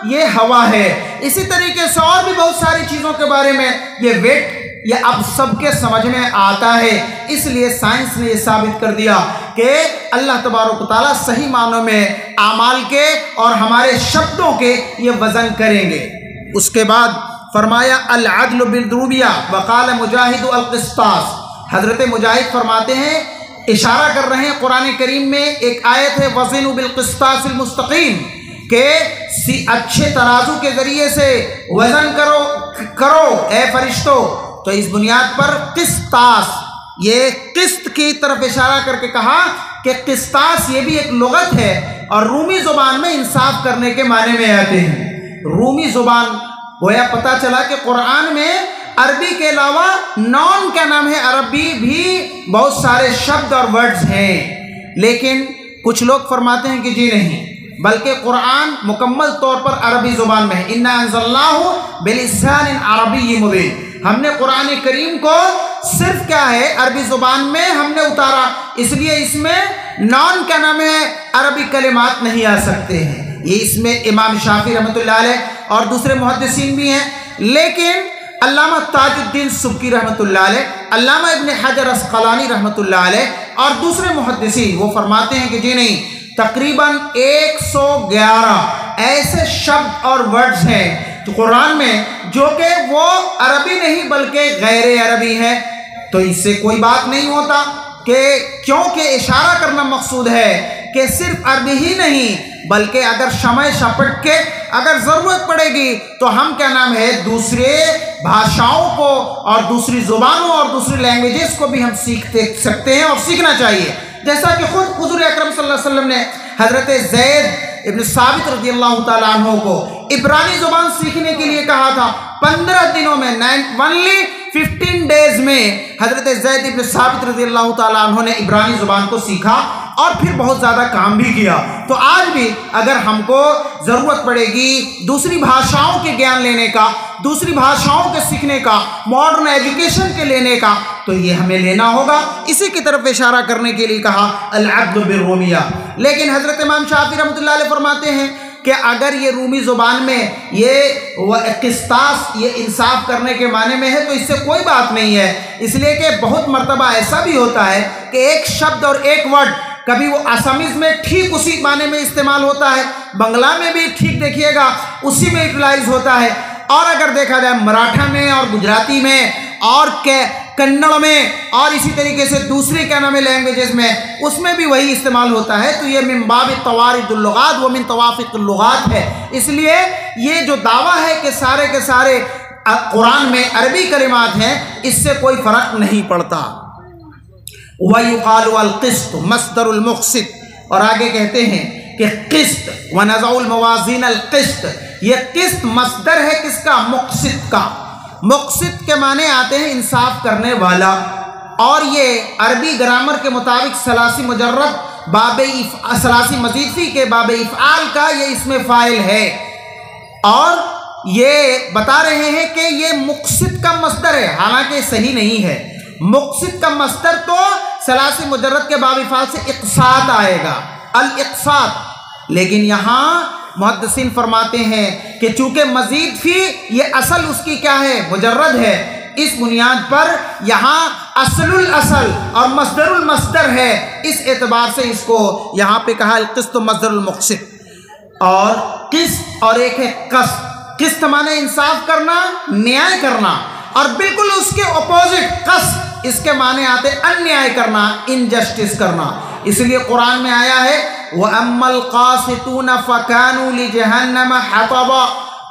ये हवा है। इसी तरीके से और भी बहुत सारी चीज़ों के बारे में ये वेट ये अब सबके समझ में आता है। इसलिए साइंस ने ये साबित कर दिया कि अल्लाह तबारक व तआला सही मानों में आमाल के और हमारे शब्दों के ये वज़न करेंगे। उसके बाद फरमाया अल अदल बिल-रुबिया वक़ाल मुजाहिद अल-क़िस्तास। हज़रत मुजाहिद फरमाते हैं, इशारा कर रहे हैं कुरान करीम में एक आयत है वज़िनु बिल-क़िस्तासिल मुस्तक़ीम, के अच्छे तराजू के ज़रिए से वज़न करो ए फरिश्तों। तो इस बुनियाद पर क़िस्तास, ये किस्त की तरफ इशारा करके कहा कि क़िस्तास ये भी एक लुग़त है और रूमी ज़ुबान में इंसाफ करने के माने में आते हैं। रूमी ज़ुबान गोया पता चला कि कुरान में अरबी के अलावा नॉन क्या नाम है अरबी भी बहुत सारे शब्द और वर्ड्स हैं। लेकिन कुछ लोग फरमाते हैं कि जी नहीं, बल्कि कुरान मुकम्मल तौर पर अरबी ज़ुबान में है। इन्ना अंज़लनाहु बिलिसानिन अरबिय्यिन मुबीन, हमने कुरान करीम को सिर्फ क्या है अरबी ज़ुबान में हमने उतारा, इसलिए इसमें नॉन क्या नाम है अरबी कलिमात नहीं आ सकते हैं। ये इसमें इमाम शाफी रहमतुल्लाह अलैह और दूसरे मुहद्दिसीन भी हैं, लेकिन अल्लामा ताजुद्दीन सुब्की रहमतुल्लाह अलैह, अल्लामा इब्न हजर अस्क़लानी रहमतुल्लाह अलैह और दूसरे मुहद्दिसीन वो फरमाते हैं कि जी नहीं, तकरीबन 111 ऐसे शब्द और वर्ड्स हैं तो कुरान में जो कि वो अरबी नहीं बल्कि गैर अरबी है। तो इससे कोई बात नहीं होता कि क्योंकि इशारा करना मकसूद है कि सिर्फ अरबी ही नहीं बल्कि अगर समय शपट के अगर ज़रूरत पड़ेगी तो हम क्या नाम है दूसरे भाषाओं को और दूसरी ज़ुबानों और दूसरी लैंग्वेजेस को भी हम सीख सकते हैं और सीखना चाहिए। जैसा कि खुद हुज़ूर अकरम सल्लल्लाहु अलैहि वसल्लम ने हज़रत ज़ैद इब्न साबित रज़ियल्लाहु ताला अन्हु को इब्रानी ज़ुबान सीखने के लिए कहा था। 15 दिनों में ओनली 15 डेज में हज़रत ज़ैद इब्न साबित रज़ियल्लाहु ताला अन्हु ने इब्रानी ज़ुबान को सीखा और फिर बहुत ज़्यादा काम भी किया। तो आज भी अगर हमको ज़रूरत पड़ेगी दूसरी भाषाओं के ज्ञान लेने का, दूसरी भाषाओं के सीखने का, मॉडर्न एजुकेशन के लेने का, तो ये हमें लेना होगा। इसी की तरफ इशारा करने के लिए कहा अल-अब्द बिर्रूमिया। लेकिन हज़रत इमाम शाफी रहमतुल्लाह अलैह फरमाते हैं कि अगर ये रूमी ज़ुबान में ये क़िस्तास ये इंसाफ करने के माने में है तो इससे कोई बात नहीं है, इसलिए कि बहुत मर्तबा ऐसा भी होता है कि एक शब्द और एक वर्ड कभी वो असमीज़ में ठीक उसी माने में इस्तेमाल होता है, बंगला में भी ठीक देखिएगा उसी में यूटिलाइज होता है, और अगर देखा जाए मराठा में और गुजराती में और कन्नड़ में और इसी तरीके से दूसरी क्या नाम है लैंग्वेजेस में उसमें भी वही इस्तेमाल होता है। तो ये मिन बाब तवारिदुल लुगात व मिन तवाफिकुल लुगात है। इसलिए ये जो दावा है कि सारे के सारे कुरान में अरबी कलिमात हैं, इससे कोई फ़र्क नहीं पड़ता। वयुक़ालु अल-क़िस्त मस्दरुल मुक़सित, और आगे कहते हैं कि क़िस्त व नज़उल मवाज़ीन अल-क़िस्त, ये क़िस्त मस्दर है किसका? मुक़सित का। मुक़सित के माने आते हैं इंसाफ करने वाला, और ये अरबी ग्रामर के मुताबिक सलासी मुजर्रद सलासी मज़ीद के बाब इफ़आल का ये इसमें फ़ाइल है, और ये बता रहे हैं कि ये मुक़सित का मस्दर है, हालांकि सही नहीं है। मुक़सित का मस्दर तो सलासी मुजर्रद के बाब इफ़आल से इक़सात आएगा, अल-इक़सात, लेकिन यहाँ मुहद्दिसीन फरमाते हैं कि चूंकि मजीद फी ये असल उसकी क्या है? मुजर्रद है, इस बुनियाद पर यहाँ असलुल असल और मस्दरुल मस्दर है, इस एतबार से इसको यहाँ पे कहा क़िस्त मस्दरुल मुक़सित। और क़िस्त और एक है क़स्त। क़िस्त माने इंसाफ करना, न्याय करना, और बिल्कुल उसके अपोजिट क़स्त इसके माने आते अन्याय करना, इनजस्टिस करना। इसलिए कुरान में आया है व अम्मल क़ासितून फ़कानू लिजहन्नम हतबा,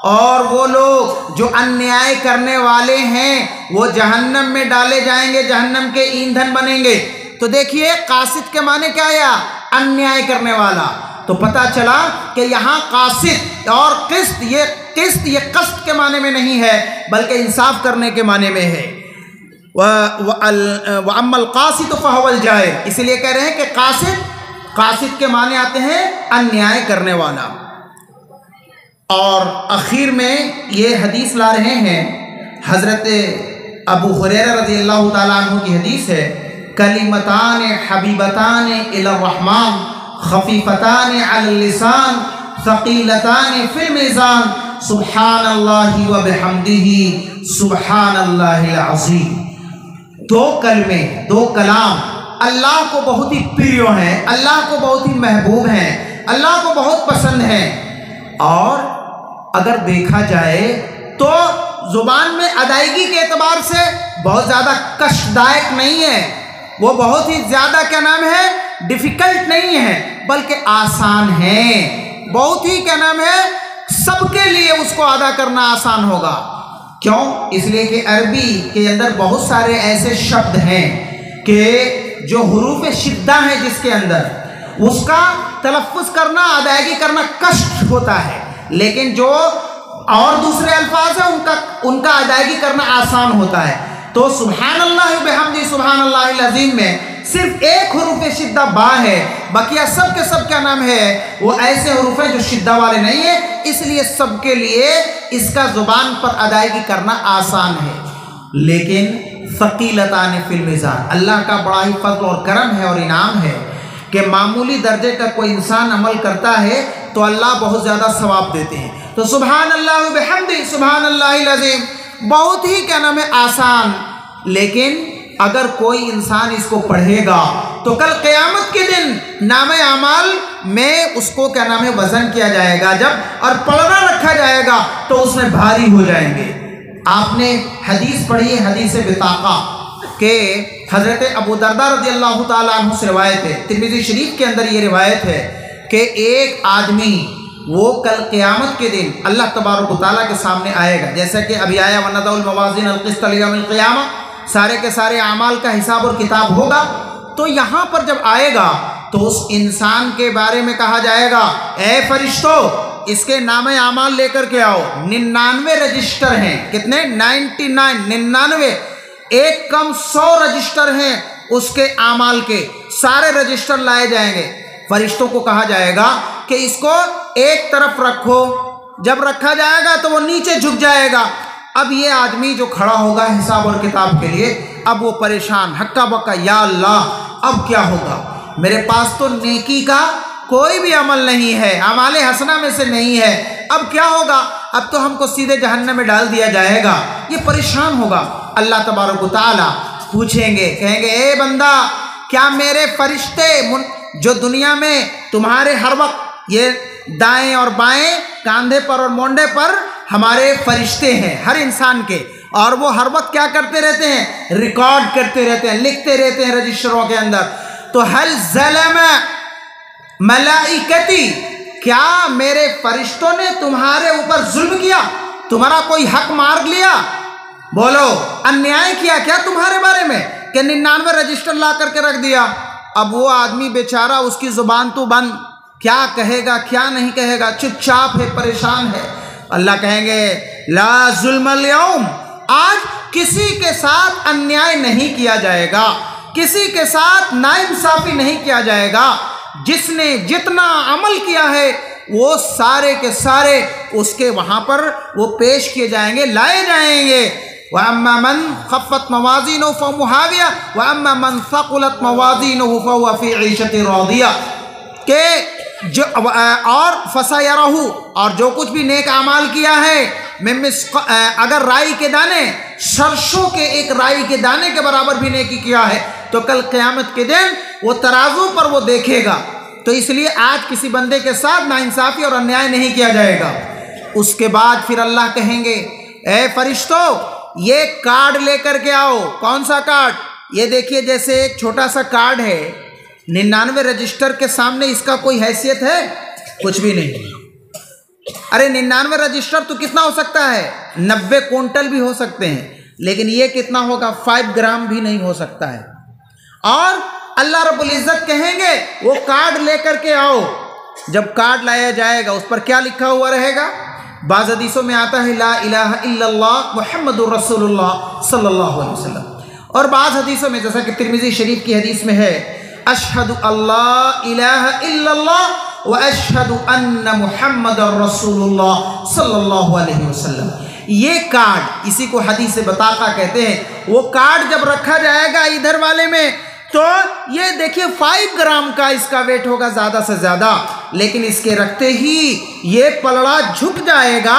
और वो लोग जो अन्याय करने वाले हैं वो जहन्नम में डाले जाएंगे, जहन्नम के ईंधन बनेंगे। तो देखिए कासित के माने क्या आया? अन्याय करने वाला। तो पता चला कि यहाँ कासित और क़िस्त ये क़स्त के माने में नहीं है बल्कि इंसाफ करने के माने में है। व अम्मल क़ासित फ़हुवल जाइर, इसलिए कह रहे हैं कि कासित के माने आते हैं अन्याय करने वाला। और आखिर में ये हदीस ला रहे हैं, हज़रत अबू हुरैरा रज़ियल्लाहु ताला अन्हु की हदीस है, कलिमतान हबीबतान इलर रहमान खफीफतान अलल लिसान सक़ीलतान फिल मीज़ान सुब्हानल्लाहि व बिहम्दिही सुब्हानल्लाहिल अज़ीम। दो कलमे, दो कलाम अल्लाह को बहुत ही प्रिय हैं, अल्लाह को बहुत ही महबूब हैं, अल्लाह को बहुत पसंद हैं, और अगर देखा जाए तो ज़ुबान में अदायगी के एतबार से बहुत ज़्यादा कष्टदायक नहीं है, वो बहुत ही ज़्यादा क्या नाम है डिफ़िकल्ट नहीं है, बल्कि आसान है, बहुत ही क्या नाम है सबके लिए उसको अदा करना आसान होगा। क्यों? इसलिए कि अरबी के अंदर बहुत सारे ऐसे शब्द हैं कि जो हुरूफ शिद्दा है जिसके अंदर उसका तलफ़्फ़ुज़ करना, अदायगी करना कष्ट होता है, लेकिन जो और दूसरे अल्फाज हैं उनका अदायगी करना आसान होता है। तो सुब्हानल्लाह व बिहम्दिही सुब्हानल्लाहिल अज़ीम में सिर्फ एक हरूफ शिद्दा बा है, बकिया सब के सब क्या नाम है, वो ऐसे हरूफ हैं जो शिद्दा वाले नहीं है, इसलिए सबके लिए इसका जुबान पर अदायगी करना आसान है। लेकिन फ़क़ीलतान फ़िल मीज़ान, अल्लाह का बड़ा ही फज़ल और करम है और इनाम है कि मामूली दर्जे का कोई इंसान अमल करता है तो अल्लाह बहुत ज़्यादा सवाब देते हैं। तो सुभान अल्लाह व बिहम्दिही सुभान अल्लाहिल अज़ीम बहुत ही क्या नाम है आसान, लेकिन अगर कोई इंसान इसको पढ़ेगा तो कल क़यामत के दिन नामे अमाल में उसको क्या नाम है वज़न किया जाएगा जब, और पलड़ा रखा जाएगा तो उसमें भारी हो जाएंगे। आपने हदीस पढ़ी है, हदीस बिताका के हज़रत अबू दरदा रज़ियल्लाहु ताला अन्हु से रिवायत है, तिर्मिज़ी शरीफ के अंदर ये रिवायत है कि एक आदमी वो कल क़यामत के दिन अल्लाह तबारक व तआला के सामने आएगा, जैसा कि अभी आया वनदउल मवाज़िन अल क़िस्त लियौमिल क़ियामा, सारे के सारे अमाल का हिसाब और किताब होगा। तो यहाँ पर जब आएगा तो उस इंसान के बारे में कहा जाएगा, ए फरिश्तों इसके नामे अमाल लेकर के आओ। 99 रजिस्टर हैं, कितने 99, एक कम 100 रजिस्टर हैं उसके अमाल के, सारे रजिस्टर लाए जाएंगे। फरिश्तों को कहा जाएगा कि इसको एक तरफ रखो, जब रखा जाएगा तो वो नीचे झुक जाएगा। अब ये आदमी जो खड़ा होगा हिसाब और किताब के लिए, अब वो परेशान हक्का बक्का, या अल्लाह अब क्या होगा, मेरे पास तो नेकी का कोई भी अमल नहीं है, अमाले हसना में से नहीं है, अब क्या होगा, अब तो हमको सीधे जहन्नम में डाल दिया जाएगा। ये परेशान होगा। अल्लाह तबारक व तआला पूछेंगे, कहेंगे ए बंदा, क्या मेरे फरिश्ते जो दुनिया में तुम्हारे हर वक्त ये दाएं और बाएं कंधे पर और मोंडे पर हमारे फरिश्ते हैं हर इंसान के, और वो हर वक्त क्या करते रहते हैं, रिकॉर्ड करते रहते हैं, लिखते रहते हैं रजिस्टरों के अंदर। तो हल ज़लम मलाइकती, क्या मेरे फरिश्तों ने तुम्हारे ऊपर जुल्म किया, तुम्हारा कोई हक मार लिया, बोलो अन्याय किया क्या तुम्हारे बारे में कि 99 रजिस्टर ला करके रख दिया। अब वो आदमी बेचारा, उसकी जुबान तो बंद, क्या कहेगा क्या नहीं कहेगा, चुपचाप है, परेशान है। अल्लाह कहेंगे ला जुल्मल यौम, आज किसी के साथ अन्याय नहीं किया जाएगा, किसी के साथ नाइंसाफी नहीं किया जाएगा। जिसने जितना अमल किया है वो सारे के सारे उसके वहाँ पर वो पेश किए जाएंगे, लाए जाएंगे। व अम्मा मन खफ़्फ़त मवाज़ीनुहु फ़मुहाविया व अम्मा मन सक़ुलत मवाज़ीनुहु फ़हुव फ़ी ईशतिन रादिया, के जो और फसयरहु, और जो कुछ भी नेक अमाल किया है, अगर राई के दाने, सरसों के एक राई के दाने के बराबर भी नेकी किया है तो कल क़यामत के दिन वो तराजू पर वो देखेगा। तो इसलिए आज किसी बंदे के साथ नाइंसाफ़ी और अन्याय नहीं किया जाएगा। उसके बाद फिर अल्लाह कहेंगे, ए फरिश्तों ये कार्ड लेकर के आओ। कौन सा कार्ड, ये देखिए जैसे एक छोटा सा कार्ड है, 99 रजिस्टर के सामने इसका कोई हैसियत है, कुछ भी नहीं। अरे 99 रजिस्टर तो कितना हो सकता है, 90 क्विंटल भी हो सकते हैं, लेकिन ये कितना होगा, 5 ग्राम भी नहीं हो सकता है। और अल्लाह रब्बुल इज़्ज़त कहेंगे वो कार्ड लेकर के आओ। जब कार्ड लाया जाएगा उस पर क्या लिखा हुआ रहेगा, बाज़ हदीसों में आता है ला इलाहा इल्लल्लाह मुहम्मदुर रसूलुल्लाह सल्लल्लाहु अलैहि वसल्लम, और बाज़ हदीसों में जैसा कि तिर्मिज़ी शरीफ की हदीस में है, अशहदु अल्ला इलाहा इल्लल्लाह व अशहदु अन्ना मुहम्मदुर रसूलुल्लाह सल्लल्लाहु अलैहि वसल्लम। ये कार्ड, इसी को हदीस बताका कहते हैं। वो कार्ड जब रखा जाएगा इधर वाले में, तो ये देखिए 5 ग्राम का इसका वेट होगा ज़्यादा से ज़्यादा, लेकिन इसके रखते ही ये पलड़ा झुक जाएगा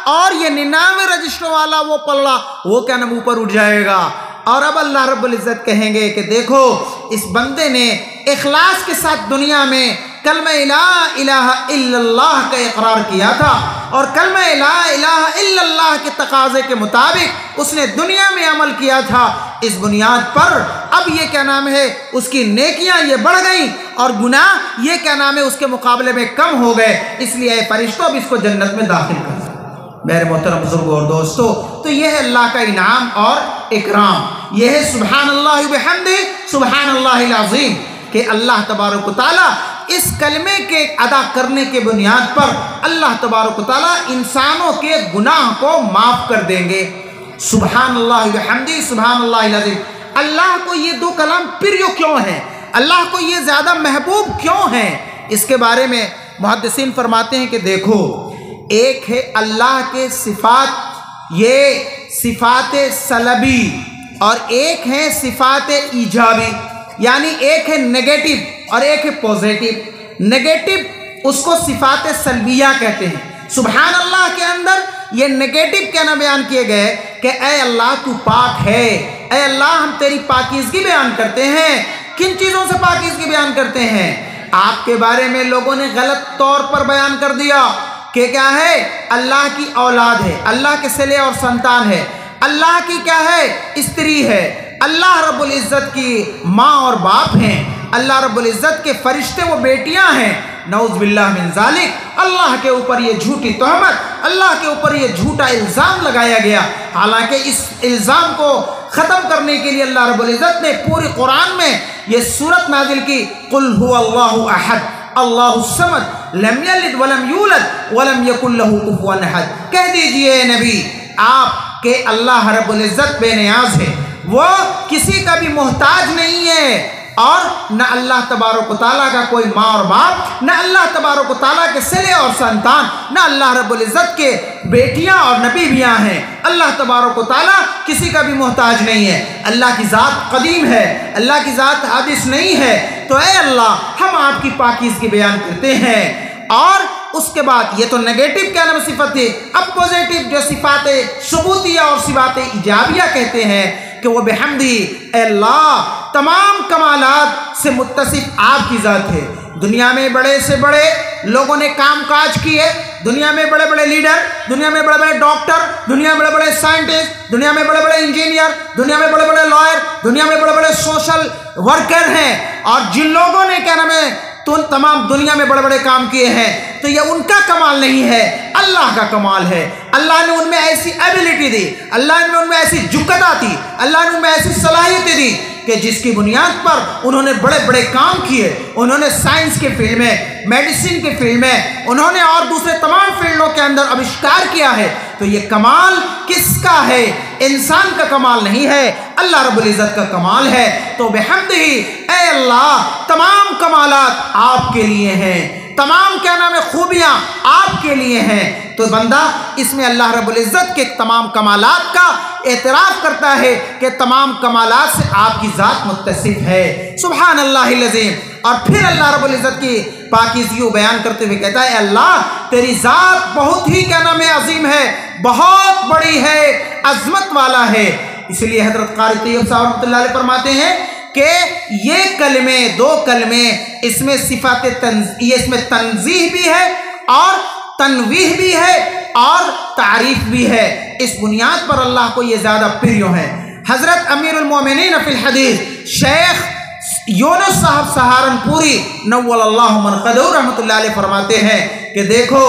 और ये 99 रजिस्टर वाला वो पलड़ा वो क्या नाम ऊपर उठ जाएगा। और अब अल्लाह रब्बुल इज़्ज़त कहेंगे कि देखो इस बंदे ने इखलास के साथ दुनिया में कलमा ला इलाहा इल्लल्लाह का इकरार किया था, और कलमा ला इलाहा इल्लल्लाह के तकाज़े के मुताबिक उसने दुनिया में अमल किया था। इस बुनियाद पर अब ये क्या नाम है, उसकी नेकियां ये बढ़ गई और गुनाह ये क्या नाम है उसके मुकाबले में कम हो गए। इसलिए फरिश्तों अब इसको जन्नत में दाखिल कर। मेरे मोहतरम बुजुर्गों और दोस्तों, तो यह है अल्लाह का इनाम और इकराम, यह है सुभान अल्लाह व बिहम्दिही सुभान अल्लाहिल अज़ीम, कि अल्लाह तबारक व तआला इस कलमे के अदा करने के बुनियाद पर अल्लाह तबारक व तआला इंसानों के गुनाह को माफ़ कर देंगे। सुभान अल्लाह व बिहम्दिही सुभान अल्लाहिल अज़ीम। अल्लाह को ये दो कलाम प्रिय क्यों क्यों है, अल्लाह को ये ज़्यादा महबूब क्यों है, इसके बारे में मुहद्दिसीन फरमाते हैं कि देखो, एक है अल्लाह के सिफ़ात, ये सिफ़ात सलबी, और एक है सिफ़ात ईजाबी, यानी एक है नेगेटिव और एक है पॉजिटिव। नेगेटिव उसको सिफ़ात सलबिया कहते हैं। सुभान अल्लाह के अंदर ये नेगेटिव कहना बयान किए गए कि ऐ अल्लाह तू पाक है, ऐ अल्लाह हम तेरी पाकीज़गी बयान करते हैं। किन चीज़ों से पाकीज़गी बयान करते हैं? आपके बारे में लोगों ने गलत तौर पर बयान कर दिया कि क्या है, अल्लाह की औलाद है, अल्लाह के सिले और संतान है, अल्लाह की क्या है, स्त्री है, अल्लाह रब्बुल इज़्ज़त की माँ और बाप हैं, अल्लाह रब्बुल इज़्ज़त के फरिश्ते वो बेटियां हैं। नऊज़ बिल्लाह मिन ज़ालिक, अल्लाह के ऊपर ये झूठी तोहमत, अल्लाह के ऊपर ये झूठा इल्ज़ाम लगाया गया। हालांकि इस इल्ज़ाम को ख़त्म करने के लिए अल्लाह रब्बुल इज़्ज़त ने पूरी कुरान में ये सूरत नाजिल की, कुल हुवल्लाहु अहद अल्लाहु समद लम यलिद वलम यूलद वलम यकुल लहू कुफुवन अहद। कह दीजिए नबी आप के अल्लाह रब्बुल इज़्ज़त बेनियाज है, वो किसी का भी मोहताज नहीं है, और न अल्लाह तबारक व तआला का कोई माँ और बाप, न अल्लाह तबारक व तआला के सिले और संतान, न अल्लाह रब्बुल इज़्ज़त के बेटियां और नबीबियाँ हैं। अल्लाह तबारक व तआला किसी का भी मोहताज नहीं है। अल्लाह की ज़ात कदीम है, अल्लाह की ज़ात हादिस नहीं है। तो ऐ अल्लाह हम आपकी पाकीज़गी बयान करते हैं। और उसके बाद ये तो नेगेटिव क्या नाम सिफत है। अब पॉजिटिव जो सिफात सुबूतिया और सिफात इजाबिया कहते हैं कि वो बेहमदी अल्लाह तमाम कमालात से मुत्तसिफ आपकी ज़ात है। दुनिया में बड़े से बड़े लोगों ने काम काज किए, दुनिया में बड़े बड़े लीडर, दुनिया में बड़े बड़े डॉक्टर, दुनिया में बड़े बड़े साइंटिस्ट, दुनिया में बड़े बड़े इंजीनियर, दुनिया में बड़े बड़े लॉयर, दुनिया में बड़े बड़े सोशल वर्कर हैं। और जिन लोगों ने क्या नाम है तो तमाम दुनिया में बड़े बड़े काम किए हैं, तो ये उनका कमाल नहीं है, अल्लाह का कमाल है। अल्लाह ने उनमें ऐसी एबिलिटी दी, अल्लाह ने उनमें ऐसी जुकता दी, अल्लाह ने उनमें ऐसी सलाहियतें दी कि जिसकी बुनियाद पर उन्होंने बड़े बड़े काम किए। उन्होंने साइंस के फील्ड में, मेडिसिन के फील्ड में, उन्होंने और दूसरे तमाम फील्डों के अंदर आविष्कार किया है। तो ये कमाल किसका है? इंसान का कमाल नहीं है, अल्लाह रब्बुल इज़्ज़त का कमाल है। तो बेहम्दिही ऐ अल्लाह तमाम कमालात आपके लिए हैं, तमाम क्या नाम है खूबियाँ आपके लिए हैं। तो बंदा इसमें अल्लाह रब्बुल इज़्ज़त के तमाम कमालात का एतराफ़ करता है कि तमाम कमालात से आपकी ज़ात मुत्तसिफ़ है। सुभान अल्लाहिल अज़ीम। और फिर अल्लाह रब्बुल इज़्ज़त की पाकीज़गी बयान करते हुए कहता है अल्लाह तेरी ज़ात बहुत ही क्या नाम है अजीम है, बहुत बड़ी है, अज़मत वाला है। इसलिए हज़रत क़ारी तय्यब साहब रहमतुल्लाह अलैह फरमाते हैं कि ये कलमे, दो कलमे, इसमें सिफ़ात इसमें तंज़ीह भी है और तनवीह भी है और तारीफ़ भी है। इस बुनियाद पर अल्लाह को ये ज़्यादा प्रिय है। हज़रत अमीरुल मोमिनीन फ़िल हदीस शेख यूनुस साहब सहारनपुरी नव्वलल्लाहु मरक़दहु रहमतुल्लाह अलैह फरमाते हैं कि देखो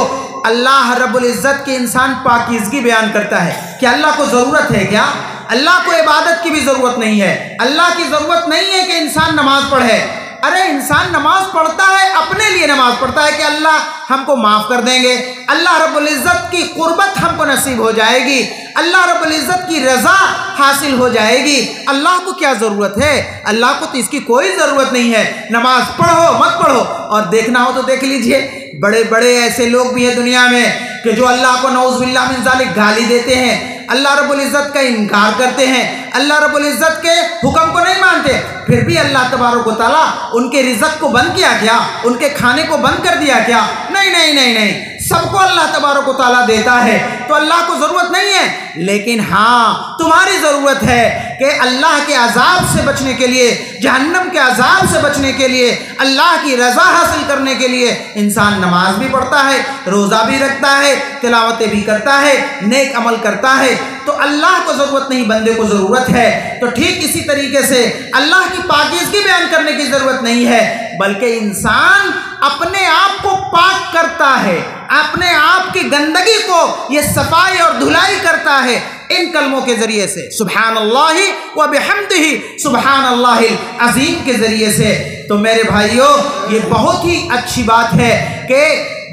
अल्लाह रब्बुल इज़्ज़त के इंसान पाकीज़गी बयान करता है कि अल्लाह को ज़रूरत है क्या? अल्लाह को इबादत की भी ज़रूरत नहीं है। अल्लाह की ज़रूरत नहीं है कि इंसान नमाज़ पढ़े। अरे इंसान नमाज पढ़ता है, अपने लिए नमाज पढ़ता है कि अल्लाह हमको माफ़ कर देंगे, अल्लाह रब्बुल इज़्ज़त की क़ुर्बत हमको नसीब हो जाएगी, अल्लाह रब्बुल इज़्ज़त की रज़ा हासिल हो जाएगी। अल्लाह को क्या ज़रूरत है? अल्लाह को तो इसकी कोई ज़रूरत नहीं है। नमाज पढ़ो मत पढ़ो, और देखना हो तो देख लीजिए बड़े बड़े ऐसे लोग भी हैं दुनिया में कि जो अल्लाह को नऊज़ बिल्लाह मिन ज़ालिक गाली देते हैं, अल्लाह रब्बुल इज़्ज़त का इनकार करते हैं, अल्लाह रब्बुल इज़्ज़त के हुक्म को नहीं मानते। फिर भी अल्लाह तबारक व तआला उनके रिज़्क़ को बंद किया क्या? उनके खाने को बंद कर दिया क्या? नहीं नहीं नहीं नहीं, सबको अल्लाह तबारक व तआला देता है, तो अल्लाह को ज़रूरत नहीं है। लेकिन हाँ तुम्हारी ज़रूरत है कि अल्लाह के अज़ाब से बचने के लिए, जहन्नम के अज़ाब से बचने के लिए, अल्लाह की रज़ा हासिल करने के लिए इंसान नमाज भी पढ़ता है, रोज़ा भी रखता है, तिलावतें भी करता है, नेक अमल करता है। तो अल्लाह को ज़रूरत नहीं, बंदे को ज़रूरत है। तो ठीक इसी तरीके से अल्लाह की पाकीज़गी बयान करने की ज़रूरत नहीं है, बल्कि इंसान अपने आप को पाक करता है, अपने आप की गंदगी को ये सफाई और धुलाई करता है इन कलमों के ज़रिए से, सुब्हानल्लाहि व बिहम्दिही सुब्हानल्लाहिल अज़ीम के ज़रिए से। तो मेरे भाइयों ये बहुत ही अच्छी बात है कि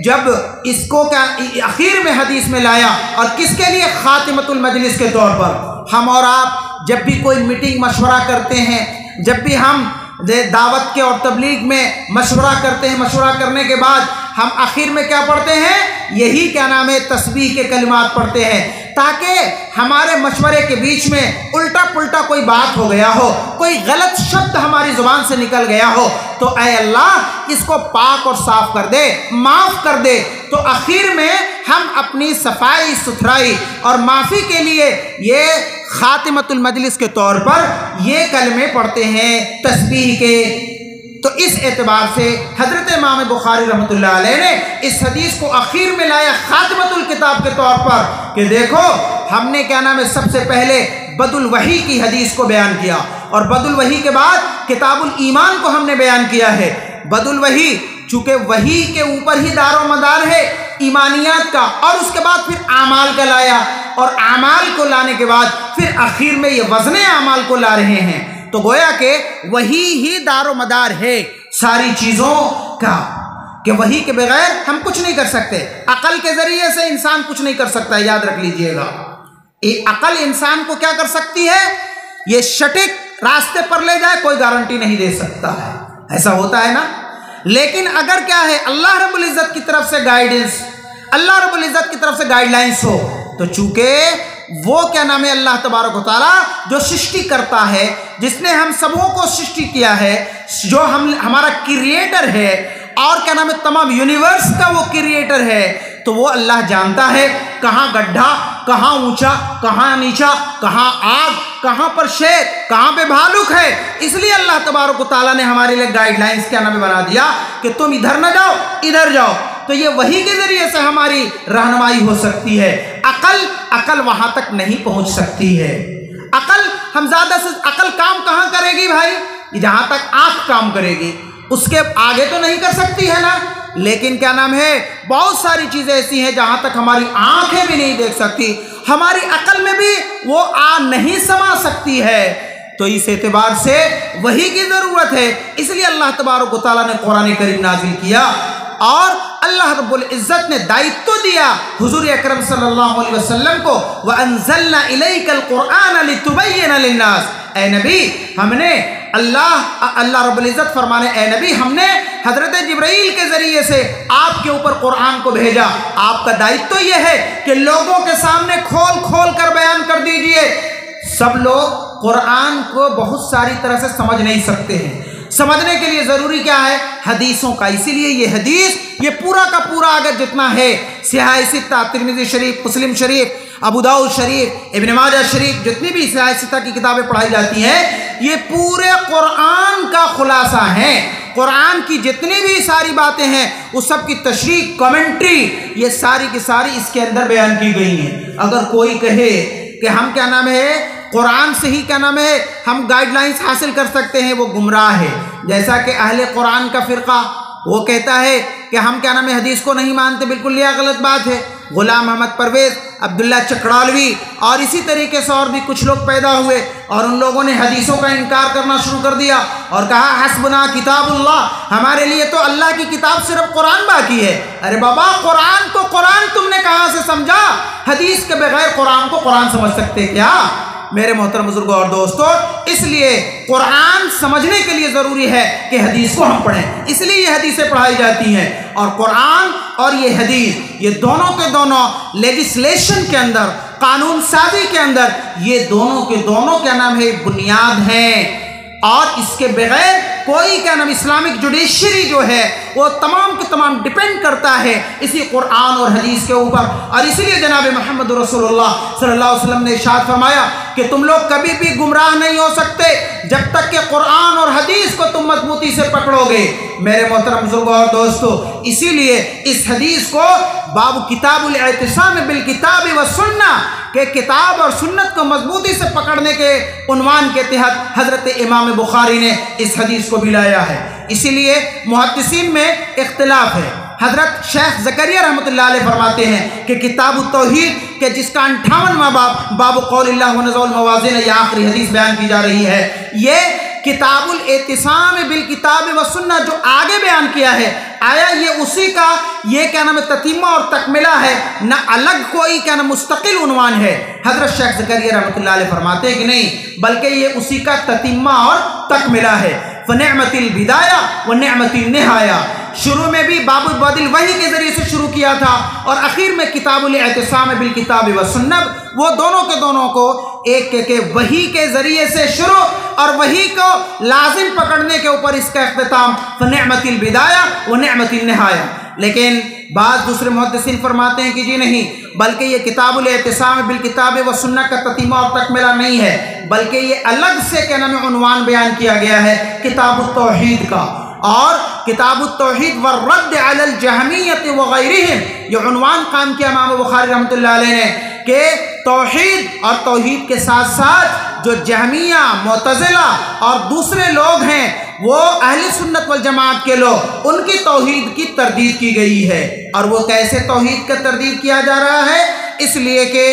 जब इसको क्या आखिर में हदीस में लाया, और किसके लिए? खातिमतुल मजलिस के तौर पर। हम और आप जब भी कोई मीटिंग मशवरा करते हैं, जब भी हम दावत के और तबलीग में मशवरा करते हैं, मशवरा करने के बाद हम आखिर में क्या पढ़ते हैं, यही क्या नाम है तस्बीह के कलिमात पढ़ते हैं, ताकि हमारे मशवरे के बीच में उल्टा पुल्टा कोई बात हो गया हो, कोई गलत शब्द हमारी ज़ुबान से निकल गया हो, तो ऐ अल्लाह इसको पाक और साफ कर दे, माफ़ कर दे। तो आखिर में हम अपनी सफाई सुथराई और माफ़ी के लिए ये खातिमतुल मजलिस के तौर पर ये कलमे पढ़ते हैं तस्बीह के। तो इस एतबार से हज़रत इमाम बुखारी रहमतुल्लाह अलैह ने इस हदीस को आखिर में लाया खातिमतुल किताब के तौर पर कि देखो हमने क्या नाम है सबसे पहले बदुल वही की हदीस को बयान किया और बदुल वही के बाद किताबुल ईमान को हमने बयान किया है। बदुल वही चूँकि वही के ऊपर ही दारो मदार है ईमानियात का, और उसके बाद फिर आमाल का लाया और आमाल को लाने के बाद फिर आखिर में ये वज़न आमाल को ला रहे हैं। तो गोया के वही ही दारो मदार है सारी चीज़ों का, कि वही के बगैर हम कुछ नहीं कर सकते। अकल के ज़रिए से इंसान कुछ नहीं कर सकता, याद रख लीजिएगा। अकल इंसान को क्या कर सकती है, ये सटीक रास्ते पर ले जाए कोई गारंटी नहीं दे सकता है, ऐसा होता है ना। लेकिन अगर क्या है अल्लाह रब्बुल इज़्ज़त की तरफ से गाइडेंस, अल्लाह रब्बुल इज़्ज़त की तरफ से गाइडलाइंस हो, तो चूँकि वो क्या नाम है अल्लाह तबारक व तआला जो सृष्टि करता है, जिसने हम सबों को सृष्टि किया है, जो हमारा क्रिएटर है और क्या नाम है तमाम यूनिवर्स का वो क्रिएटर है, तो वो अल्लाह जानता है कहाँ गड्ढा, कहाँ ऊंचा, कहाँ नीचा, कहाँ आग, कहाँ पर शेर, कहाँ पे भालुक है। इसलिए अल्लाह तबारक व तआला ने हमारे लिए गाइडलाइंस क्या नाम है बना दिया कि तुम इधर न जाओ इधर जाओ। तो ये वही के जरिए से हमारी रहनुमाई हो सकती है। अकल वहां तक नहीं पहुंच सकती है। अकल हम ज्यादा से अकल काम कहाँ करेगी भाई, जहां तक आंख काम करेगी, उसके आगे तो नहीं कर सकती है ना। लेकिन क्या नाम है बहुत सारी चीजें ऐसी हैं जहां तक हमारी आंखें भी नहीं देख सकती, हमारी अकल में भी वो आ नहीं समा सकती है। तो इस एतबार से वही की जरूरत है। इसलिए अल्लाह तबारक व तआला ने कुरान करीम नाजिल किया और अल्लाह रब्बुल इज़्ज़त ने दायित्व दिया हुज़ूर अकरम सल्लल्लाहु अलैहि वसल्लम को, व अंज़लना इलैकल क़ुरआन लितुबय्यिना लिन्नास। ए नबी हमने अल्लाह रब्बुल इज़्ज़त फरमाने, ए नबी हमने हज़रत जिब्राइल के ज़रिए से आपके ऊपर कुरान को भेजा। आपका दायित्व यह है कि लोगों के सामने खोल खोल कर बयान कर दीजिए। सब लोग कुरान को बहुत सारी तरह से समझ नहीं सकते हैं। समझने के लिए ज़रूरी क्या है, हदीसों का। इसीलिए ये हदीस ये पूरा का पूरा अगर जितना है सिहाह सित्ता, तिरमिज़ी शरीफ, मुस्लिम शरीफ, अबू दाऊद शरीफ, इब्न माजा शरीफ, जितनी भी सिहाह सित्ता की किताबें पढ़ाई जाती हैं, ये पूरे कुरान का खुलासा है। कुरान की जितनी भी सारी बातें हैं उस सब की तशरीह, कमेंट्री, ये सारी की सारी इसके अंदर बयान की गई हैं। अगर कोई कहे कि हम क्या नाम है कुरान से ही क्या नाम है हम गाइडलाइंस हासिल कर सकते हैं, वो गुमराह है। जैसा कि अहले कुरान का फ़िरका वो कहता है कि हम क्या नाम है हदीस को नहीं मानते, बिल्कुल यह गलत बात है। गुलाम अहमद परवेज़, अब्दुल्ला चकड़ालवी और इसी तरीके से और भी कुछ लोग पैदा हुए और उन लोगों ने हदीसों का इनकार करना शुरू कर दिया और कहा हस्बुना किताबुल्लाह, हमारे लिए तो अल्लाह की किताब सिर्फ कुरान बाकी है। अरे बाबा कुरान तो कुरान तुमने कहाँ से समझा, हदीस के बगैर कुरान को कुरान समझ सकते क्या मेरे मोहतरम बुजुर्गों और दोस्तों। इसलिए कुरान समझने के लिए ज़रूरी है कि हदीस को हम पढ़ें, इसलिए ये हदीसें पढ़ाई जाती हैं। और कुरान और ये हदीस ये दोनों के दोनों लेजिस्लेशन के अंदर, कानून साजी के अंदर, ये दोनों के दोनों क्या नाम है बुनियाद हैं। और इसके बगैर कोई क्या नाम इस्लामिक जुडिशरी जो है वो तमाम के तमाम डिपेंड करता है इसी कुरान और हदीस के ऊपर। और इसीलिए जनाब मोहम्मद रसूलुल्लाह सल्लल्लाहु अलैहि वसल्लम ने इरशाद फरमाया कि तुम लोग कभी भी गुमराह नहीं हो सकते जब तक कि कुरान और हदीस को तुम मजबूती से पकड़ोगे। मेरे मोहतरम बुजुर्गों और दोस्तों, इसीलिए इस हदीस को बाब किताबुल इतिसाम बिल किताब व सुन्ना के किताब और सुन्नत को मजबूती से पकड़ने के उन्वान के तहत हज़रत इमाम बुखारी ने इस हदीस को भी लाया है। इसीलिए मुहद्दिसीन में इख्तिलाफ है। हज़रत शेख ज़करिया रहमतुल्लाह अलैह फरमाते हैं कि किताबुत तौहीद के जिसका 58वां बाब क़ौलिल्लाह व नज़ुल मवाज़िन, ये आखिरी हदीस बयान की जा रही है। ये किताबुल इतिसाम बिल किताब व सुन्ना जो आगे बयान किया है, आया ये उसी का ये क्या नाम है ततीमा और तकमिला है, ना अलग कोई क्या नाम मुस्तकिल उन्वान है। हज़रत शेख ज़करिया रहमतुल्लाह अलैह फरमाते हैं कि नहीं, बल्कि ये उसी का ततीमा और तकमिला है। फ़निअमतिल बिदाया व निअमतिन निहाया। शुरू में भी बाबुल बदिल वही के ज़रिए से शुरू किया था और आखिर में किताबुल इतिसाम बिल किताब व सुन्नत, वो दोनों के दोनों को एक के वही के ज़रिए से शुरू और वही को लाजिम पकड़ने के ऊपर इसका इख्तिताम फ़निअमतिल बिदाया व निअमतिन निहाया। लेकिन बाद दूसरे मुहद्दिसीन फरमाते हैं कि जी नहीं, बल्कि ये किताबुल इतिसाम बिल किताब व सुन्नत का ततीमा और तकमिला नहीं है, बल्कि ये अलग से क्या नाम है उन्वान बयान किया गया है किताबुत तौहीद का। और किताबुत तौहीद व रद्द अलल जहमियत व गैरिहिम, ये उन्वान काम किया इमाम बुखारी रहमतुल्लाह अलैह ने कि तौहीद और तौहीद के साथ साथ जो जहमिया, मुअतज़िला और दूसरे लोग हैं वो अहले सुन्नत वल जमात के लोग, उनकी तौहीद की तरदीद की गई है। और वो कैसे तौहीद का तरदीद किया जा रहा है? इसलिए कि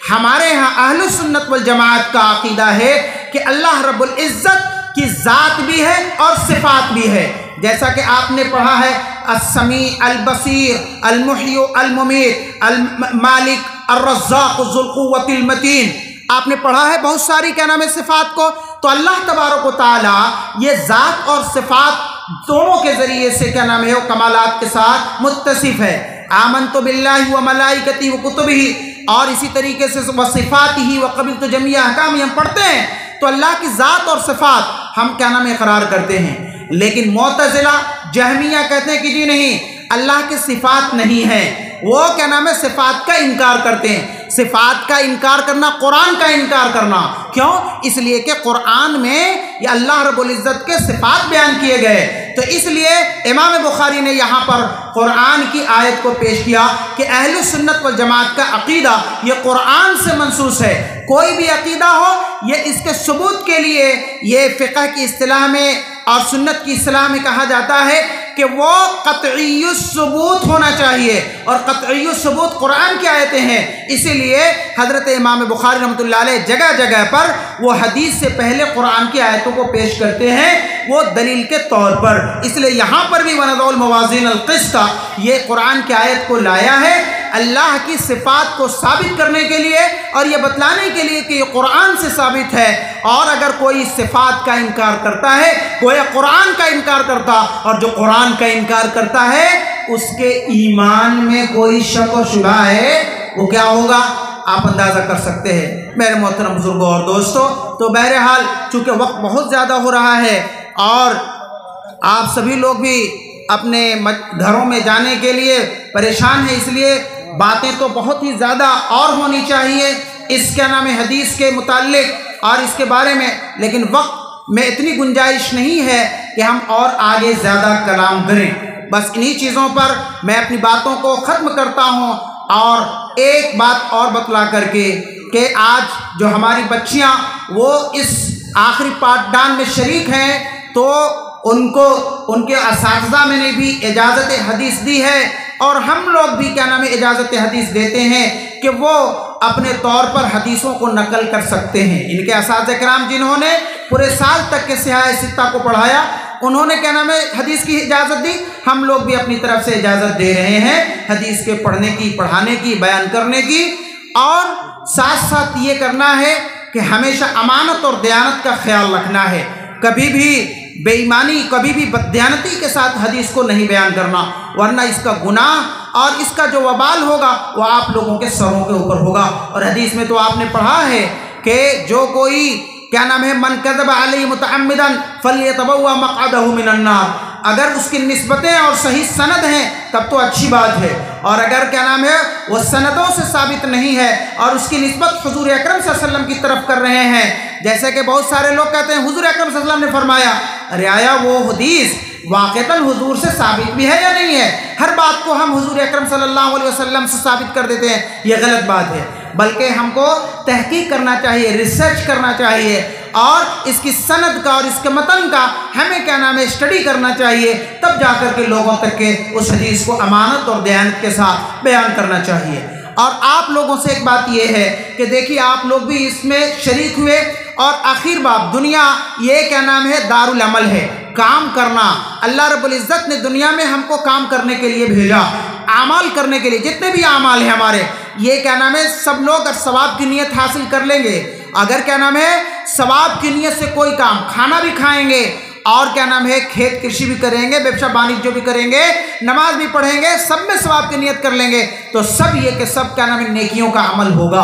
हमारे यहाँ अहले सुन्नत वल जमात का अकीदा है कि अल्लाह रब्बुल इज़्ज़त की ज़ात भी है और सिफ़ात भी है। जैसा कि आपने पढ़ा है अस्समी अल बसीर अल मुहय्यी अल मुमीत अल मालिक अर रज़्ज़ाक़ ज़ुल क़ुव्वतिल मतीन, आपने पढ़ा है बहुत सारी क्या नाम है सिफ़ात को। तो अल्लाह तबारक व तआला ये ज़ात और सिफ़ात दोनों के ज़रिए से क्या नाम है वो कमालात के साथ मुत्तसिफ़ है। आमनतु बिल्लाहि व मलाइकतिही व कुतुबिही, और इसी तरीके से व सिफ़ातिही व क़बिलतु जमीअ अहकामिही हम पढ़ते हैं तो अल्लाह की ज़ात और सिफ़ात हम क्या नाम है इक़रार करते हैं। लेकिन मुअतज़िला जहमिया कहते हैं कि जी नहीं, अल्लाह की सिफ़ात नहीं है, वो क्या नाम है सिफ़ात का इनकार करते हैं। सिफ़ात का इनकार करना, कुरान का इनकार करना, क्यों? इसलिए कि कुरान में ये अल्लाह रब्बुल इज़्ज़त के सिफ़ात बयान किए गए। तो इसलिए इमाम बुखारी ने यहाँ पर कुरान की आयत को पेश किया कि अहले सुन्नत वल जमात का अकीदा ये कुरान से मंसूस है। कोई भी अकीदा हो, ये इसके सबूत के लिए ये फ़िक़ह की इस्तिलाह में और सुन्नत की इस्तिलाह में कहा जाता है कि वो क़त्ईयुस सबूत होना चाहिए, और क़त्ईयुस सबूत कुरान की आयतें हैं। इसीलिए हज़रत इमाम बुखारी रहमतुल्लाह अलैह जगह जगह पर वो हदीस से पहले कुरान की आयतों को पेश करते हैं वो दलील के तौर पर। इसलिए यहाँ पर भी वनज़उल मवाज़ीन अल क़िस्त, ये कुरान की आयत को लाया है अल्लाह की सिफ़ात को साबित करने के लिए और ये बतलाने के लिए कि ये कुरान से साबित है। और अगर कोई सिफ़ात का इनकार करता है, कोई कुरान का इनकार करता, और जो कुरान का इनकार करता है उसके ईमान में कोई शक और शुबा है, वो क्या होगा आप अंदाज़ा कर सकते हैं मेरे मोहतरम बुजुर्गों और दोस्तों। तो बहरहाल चूँकि वक्त बहुत ज़्यादा हो रहा है और आप सभी लोग भी अपने घरों में जाने के लिए परेशान हैं, इसलिए बातें तो बहुत ही ज़्यादा और होनी चाहिए इस क्या नाम है हदीस के मुताल्लिक और इसके बारे में, लेकिन वक्त में इतनी गुंजाइश नहीं है कि हम और आगे ज़्यादा कलाम करें। बस इन्हीं चीज़ों पर मैं अपनी बातों को ख़त्म करता हूँ और एक बात और बतला करके कि आज जो हमारी बच्चियाँ वो इस आखिरी पाठदान में शरीक हैं, तो उनको उनके असातिज़ा ने भी इजाज़त हदीस दी है और हम लोग भी क्या नाम है इजाज़त हदीस देते हैं कि वो अपने तौर पर हदीसों को नकल कर सकते हैं। इनके असातिज़ा किराम जिन्होंने पूरे साल तक के सिहाए सित्ता को पढ़ाया, उन्होंने क्या नाम है हदीस की इजाज़त दी, हम लोग भी अपनी तरफ से इजाज़त दे रहे हैं हदीस के पढ़ने की, पढ़ाने की, बयान करने की। और साथ साथ ये करना है कि हमेशा अमानत और दयानत का ख्याल रखना है, कभी भी बेईमानी, कभी भी बददयानती के साथ हदीस को नहीं बयान करना, वरना इसका गुनाह और इसका जो वबाल होगा वो आप लोगों के सरों के ऊपर होगा। और हदीस में तो आपने पढ़ा है कि जो कोई क्या नाम है मन कज़ब अलैहि मुतअम्मिदन फल्यतबव्वा मक़अदहु मिनन नार, अगर उसकी निस्बतें और सही सनद हैं तब तो अच्छी बात है, और अगर क्या नाम है वो सनदों से साबित नहीं है और उसकी निस्बत हुजूर अकरम सल्लल्लाहु अलैहि वसल्लम की तरफ कर रहे हैं, जैसे कि बहुत सारे लोग कहते हैं हुजूर अकरम सल्लल्लाहु अलैहि वसल्लम ने फरमाया, अरे आया वो हदीस वाक़तन हुजूर से साबित भी है या नहीं है? हर बात को हम हुजूर अकरम सल्लल्लाहु अलैहि वसल्लम से साबित कर देते हैं, ये गलत बात है। बल्कि हमको तहकीक करना चाहिए, रिसर्च करना चाहिए और इसकी सनद का और इसके मतन का हमें क्या नाम है स्टडी करना चाहिए, तब जाकर के लोगों तक के उस हदीस को अमानत और दयानत के साथ बयान करना चाहिए। और आप लोगों से एक बात यह है कि देखिए आप लोग भी इसमें शरीक हुए और आखिर बात दुनिया ये क्या नाम है दारुल अमल है, काम करना। अल्लाह रब्बुल इज़्ज़त ने दुनिया में हमको काम करने के लिए भेजा, आमाल करने के लिए। जितने भी आमाल हैं हमारे, ये क्या नाम है सब लोग सवाब की नीयत हासिल कर लेंगे। अगर क्या नाम है सवाब की नीयत से कोई काम, खाना भी खाएंगे और क्या नाम है खेत कृषि भी करेंगे, व्यवसाय वाणिज्य भी करेंगे, नमाज भी पढ़ेंगे, सब में सवाब की नियत कर लेंगे तो सब ये कि सब क्या नाम है नेकियों का अमल होगा।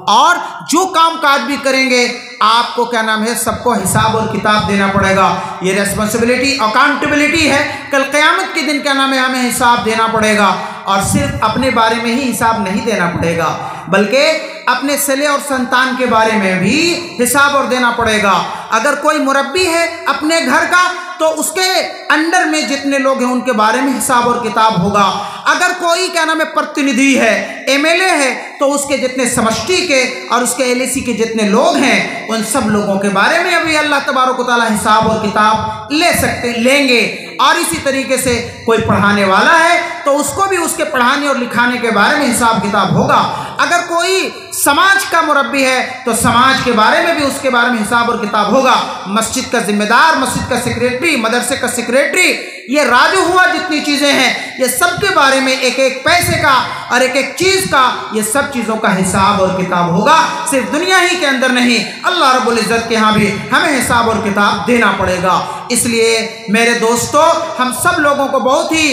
और जो काम काज भी करेंगे आपको क्या नाम है सबको हिसाब और किताब देना पड़ेगा। ये रेस्पॉन्सिबिलिटी अकाउंटेबिलिटी है। कल क़यामत के दिन क्या नाम है हमें हिसाब देना पड़ेगा। और सिर्फ अपने बारे में ही हिसाब नहीं देना पड़ेगा बल्कि अपने सले और संतान के बारे में भी हिसाब और देना पड़ेगा। अगर कोई मुरब्बी है अपने घर का तो उसके अंडर में जितने लोग हैं उनके बारे में हिसाब और किताब होगा। अगर कोई क्या नाम है प्रतिनिधि है, एमएलए है, तो उसके जितने समष्टि के और उसके एलएसी के जितने लोग हैं उन सब लोगों के बारे में अभी अल्लाह तबारक व तआला हिसाब और किताब लेंगे। और इसी तरीके से कोई पढ़ाने वाला है तो उसको भी उसके पढ़ाने और लिखाने के बारे में हिसाब किताब होगा। अगर कोई समाज का मुरब्बी है तो समाज के बारे में भी उसके बारे में हिसाब और किताब होगा। मस्जिद का जिम्मेदार, मस्जिद का सेक्रेटरी, मदरसे का सेक्रेटरी, ये राजू हुआ जितनी चीज़ें हैं ये सब के बारे में एक एक पैसे का और एक एक चीज़ का ये सब चीज़ों का हिसाब और किताब होगा। सिर्फ दुनिया ही के अंदर नहीं, अल्लाह रब्बुल इज़्ज़त के यहाँ भी हमें हिसाब और किताब देना पड़ेगा। इसलिए मेरे दोस्तों हम सब लोगों को बहुत ही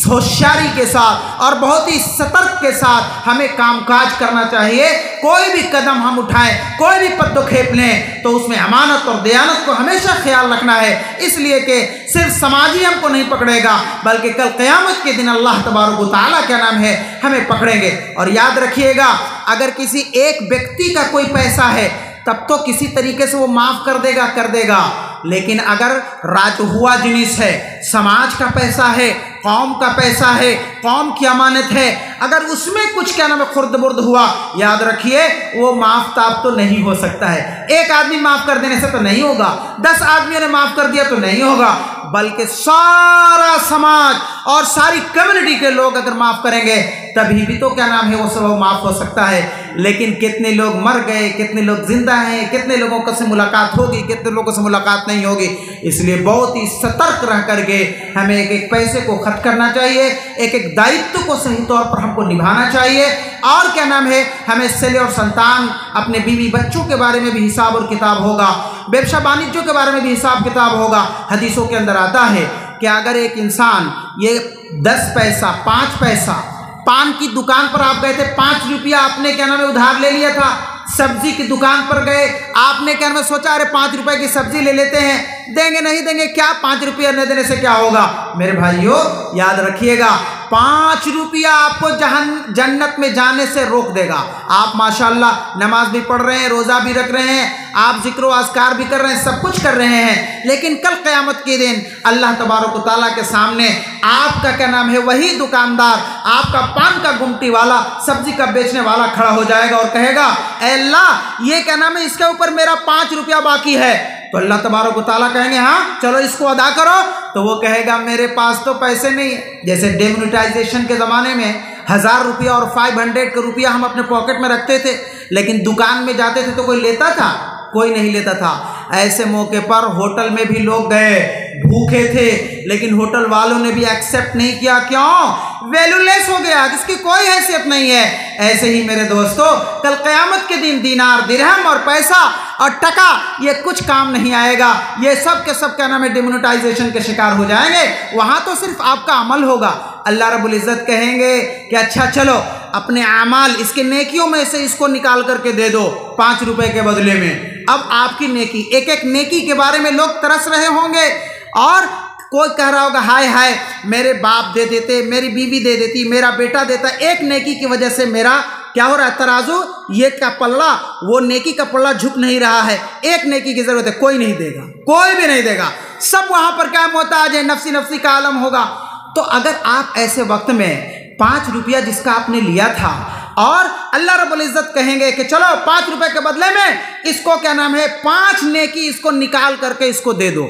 होशियारी के साथ और बहुत ही सतर्क के साथ हमें कामकाज करना चाहिए। कोई भी कदम हम उठाएं, कोई भी पदक्षेप लें तो उसमें अमानत और दयानत को हमेशा ख्याल रखना है। इसलिए कि सिर्फ समाज ही हमको नहीं पकड़ेगा बल्कि कल क़यामत के दिन अल्लाह तबारक व तआला क्या नाम है हमें पकड़ेंगे। और याद रखिएगा अगर किसी एक व्यक्ति का कोई पैसा है तब तो किसी तरीके से वो माफ़ कर देगा, लेकिन अगर राज हुआ जिनिस है, समाज का पैसा है, कौम का पैसा है, कौम की अमानत है, अगर उसमें कुछ क्या नाम है खुर्द-बुर्द हुआ, याद रखिए वो माफ़ ताब तो नहीं हो सकता है। एक आदमी माफ़ कर देने से तो नहीं होगा, 10 आदमियों ने माफ़ कर दिया तो नहीं होगा, बल्कि सारा समाज और सारी कम्युनिटी के लोग अगर माफ़ करेंगे तभी भी तो क्या नाम है वो सब माफ़ हो सकता है। लेकिन कितने लोग मर गए, कितने लोग जिंदा हैं, कितने लोगों से मुलाकात होगी, कितने लोगों से मुलाकात नहीं होगी। इसलिए बहुत ही सतर्क रह करके हमें एक एक पैसे को खर्च करना चाहिए, एक एक दायित्व को सही तौर पर हमको निभाना चाहिए। और क्या नाम है हमें सले और संतान, अपने बीवी बच्चों के बारे में भी हिसाब और किताब होगा, व्यवसाय वाणिज्यों के बारे में भी हिसाब किताब होगा। हदीसों के अंदर आता है कि अगर एक इंसान ये 10 पैसा 5 पैसा पान की दुकान पर आप गए थे, 5 रुपया आपने क्या नाम है उधार ले लिया था, सब्जी की दुकान पर गए आपने क्या नाम है सोचा अरे 5 रुपए की सब्जी ले लेते हैं, देंगे नहीं देंगे क्या, 5 रुपया न देने से क्या होगा। मेरे भाइयों याद रखिएगा 5 रुपया आपको जन्नत में जाने से रोक देगा। आप माशाल्लाह नमाज भी पढ़ रहे हैं, रोज़ा भी रख रहे हैं, आप जिक्र व अज़कार भी कर रहे हैं, सब कुछ कर रहे हैं, लेकिन कल क़यामत के दिन अल्लाह तबारक व तआला के सामने आपका क्या नाम है वही दुकानदार, आपका पान का गुमटी वाला, सब्जी का बेचने वाला खड़ा हो जाएगा और कहेगा ऐ अल्लाह ये क्या नाम है इसके ऊपर मेरा 5 रुपया बाकी है। तो अल्लाह तबारक व तआला कहेंगे हाँ चलो इसको अदा करो, तो वो कहेगा मेरे पास तो पैसे नहीं है। जैसे डेमोनेटाइजेशन के ज़माने में 1000 रुपया और 500 का रुपया हम अपने पॉकेट में रखते थे, लेकिन दुकान में जाते थे तो कोई लेता था, कोई नहीं लेता था। ऐसे मौके पर होटल में भी लोग गए, भूखे थे, लेकिन होटल वालों ने भी एक्सेप्ट नहीं किया। क्यों? वैल्यूलेस हो गया, जिसकी कोई हैसियत नहीं है। ऐसे ही मेरे दोस्तों कल क़यामत के दिन दीनार दिरहम और पैसा और टका ये कुछ काम नहीं आएगा, ये सब के सब क्या नाम है डिमोनेटाइजेशन के शिकार हो जाएंगे। वहाँ तो सिर्फ आपका अमल होगा। अल्लाह रब्बुल इज़्ज़त कहेंगे कि अच्छा चलो अपने अमाल इसके नेकियों में से इसको निकाल करके दे दो 5 रुपए के बदले में। अब आपकी नेकी, एक एक नेकी के बारे में लोग तरस रहे होंगे और कोई कह रहा होगा हाय हाय मेरे बाप दे देते, मेरी बीवी दे देती, मेरा बेटा देता, एक नेकी की वजह से मेरा क्या हो रहा है तराजू, ये क्या पल्ला, वो नेकी का पल्ला झुक नहीं रहा है। एक नेकी की जरूरत है, कोई नहीं देगा, कोई भी नहीं देगा, सब वहां पर क्या मोहताज है, नफ्सी नफ्सी का आलम होगा। तो अगर आप ऐसे वक्त में 5 रुपया जिसका आपने लिया था और अल्लाह रब्बुल इज़्ज़त कहेंगे कि चलो 5 रुपए के बदले में इसको क्या नाम है 5 नेकी इसको निकाल करके इसको दे दो,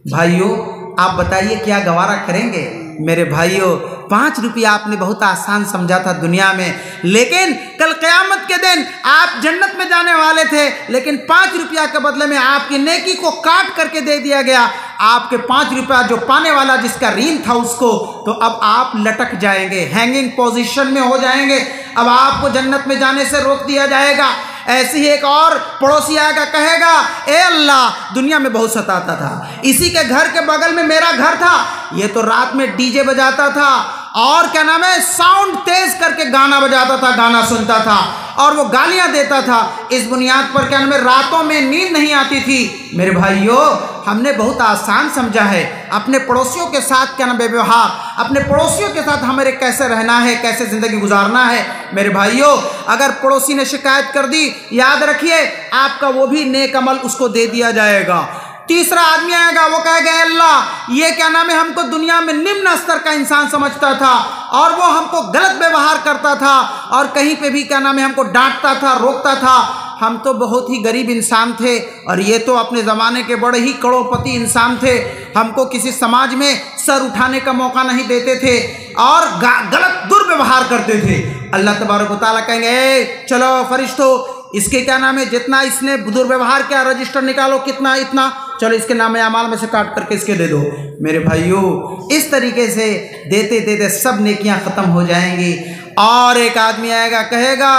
भाइयों आप बताइए क्या गवारा करेंगे। मेरे भाइयों 5 रुपया आपने बहुत आसान समझा था दुनिया में, लेकिन कल क़यामत के दिन आप जन्नत में जाने वाले थे, लेकिन 5 रुपया के बदले में आपकी नेकी को काट करके दे दिया गया। आपके 5 रुपया जो पाने वाला जिसका ऋण था उसको, तो अब आप लटक जाएंगे, हैंगिंग पोजीशन में हो जाएंगे। अब आपको जन्नत में जाने से रोक दिया जाएगा। ऐसे ही एक और पड़ोसी आएगा, कहेगा ए अल्लाह दुनिया में बहुत सताता था, इसी के घर के बगल में मेरा घर था, ये तो रात में डीजे बजाता था और क्या नाम है साउंड तेज करके गाना बजाता था, गाना सुनता था और वो गालियां देता था। इस बुनियाद पर क्या नाम है रातों में नींद नहीं आती थी। मेरे भाइयों, हमने बहुत आसान समझा है अपने पड़ोसियों के साथ क्या नाम व्यवहार, अपने पड़ोसियों के साथ हमें कैसे रहना है, कैसे जिंदगी गुजारना है। मेरे भाइयों, अगर पड़ोसी ने शिकायत कर दी, याद रखिए आपका वो भी नेक अमल उसको दे दिया जाएगा। तीसरा आदमी आएगा, वो कहेगा अल्लाह ये क्या नाम है हमको दुनिया में निम्न स्तर का इंसान समझता था और वो हमको गलत व्यवहार करता था और कहीं पे भी क्या नाम है हमको डांटता था, रोकता था। हम तो बहुत ही गरीब इंसान थे और ये तो अपने ज़माने के बड़े ही करोड़पति इंसान थे, हमको किसी समाज में सर उठाने का मौका नहीं देते थे और गलत दुर्व्यवहार करते थे। अल्लाह तबारक व तआला कहेंगे चलो फरिश्तों, इसके क्या नाम है जितना इसने दुर्व्यवहार किया रजिस्टर निकालो, कितना इतना, चलो इसके नाम अमाल में से काट करके इसके दे दो। मेरे भाइयों, इस तरीके से देते देते सब नेकियां ख़त्म हो जाएंगी। और एक आदमी आएगा, कहेगा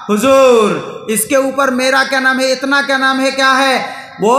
हुजूर इसके ऊपर मेरा क्या नाम है इतना क्या नाम है क्या है, वो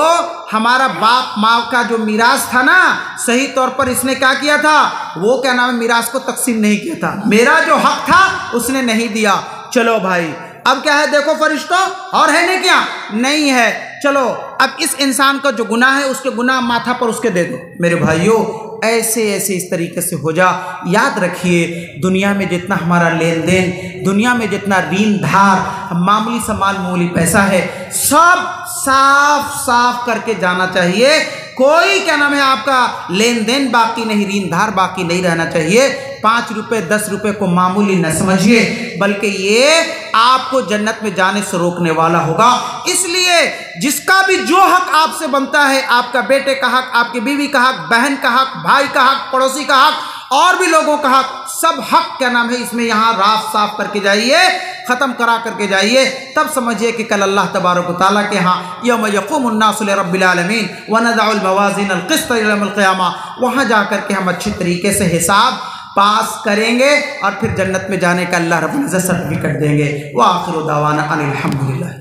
हमारा बाप माँ का जो मीरास था ना, सही तौर पर इसने क्या किया था, वो क्या नाम है मीरास को तकसीम नहीं किया था, मेरा जो हक था उसने नहीं दिया। चलो भाई अब क्या है, देखो फरिश्तों और है नहीं क्या, नहीं है, चलो अब इस इंसान का जो गुनाह है उसके गुनाह माथा पर उसके दे दो। मेरे भाइयों, ऐसे ऐसे इस तरीके से हो जा। याद रखिए दुनिया में जितना हमारा लेन देन, दुनिया में जितना ऋण धार मामूली सा मामूली पैसा है, सब साफ साफ करके जाना चाहिए। कोई क्या नाम है आपका लेन देन बाकी नहीं, ऋण धार बाकी नहीं रहना चाहिए। 5 रुपए 10 रुपए को मामूली न समझिए, बल्कि ये आपको जन्नत में जाने से रोकने वाला होगा। इसलिए जिसका भी जो हक आपसे बनता है, आपका बेटे का हक, आपकी बीवी का हक, बहन का हक, भाई का हक, पड़ोसी का हक और भी लोगों का हक, सब हक क्या नाम है इसमें यहाँ राफ साफ करके जाइए, ख़त्म करा करके जाइए। तब समझिए कि कल अल्लाह तबारक व तआला के यहाँ यौम यक़ूमुन नासु लिरब्बिल आलमीन व नज़अुल मवाज़ीनल क़िस्त यौमल क़ियामा, वहाँ जा कर के हम अच्छे तरीके से हिसाब पास करेंगे और फिर जन्नत में जाने का अल्लाह रब्बुल इज़्ज़त सर्टिफिकेट देंगे। व आखिरु दावाना अनिल हम्दुलिल्लाह।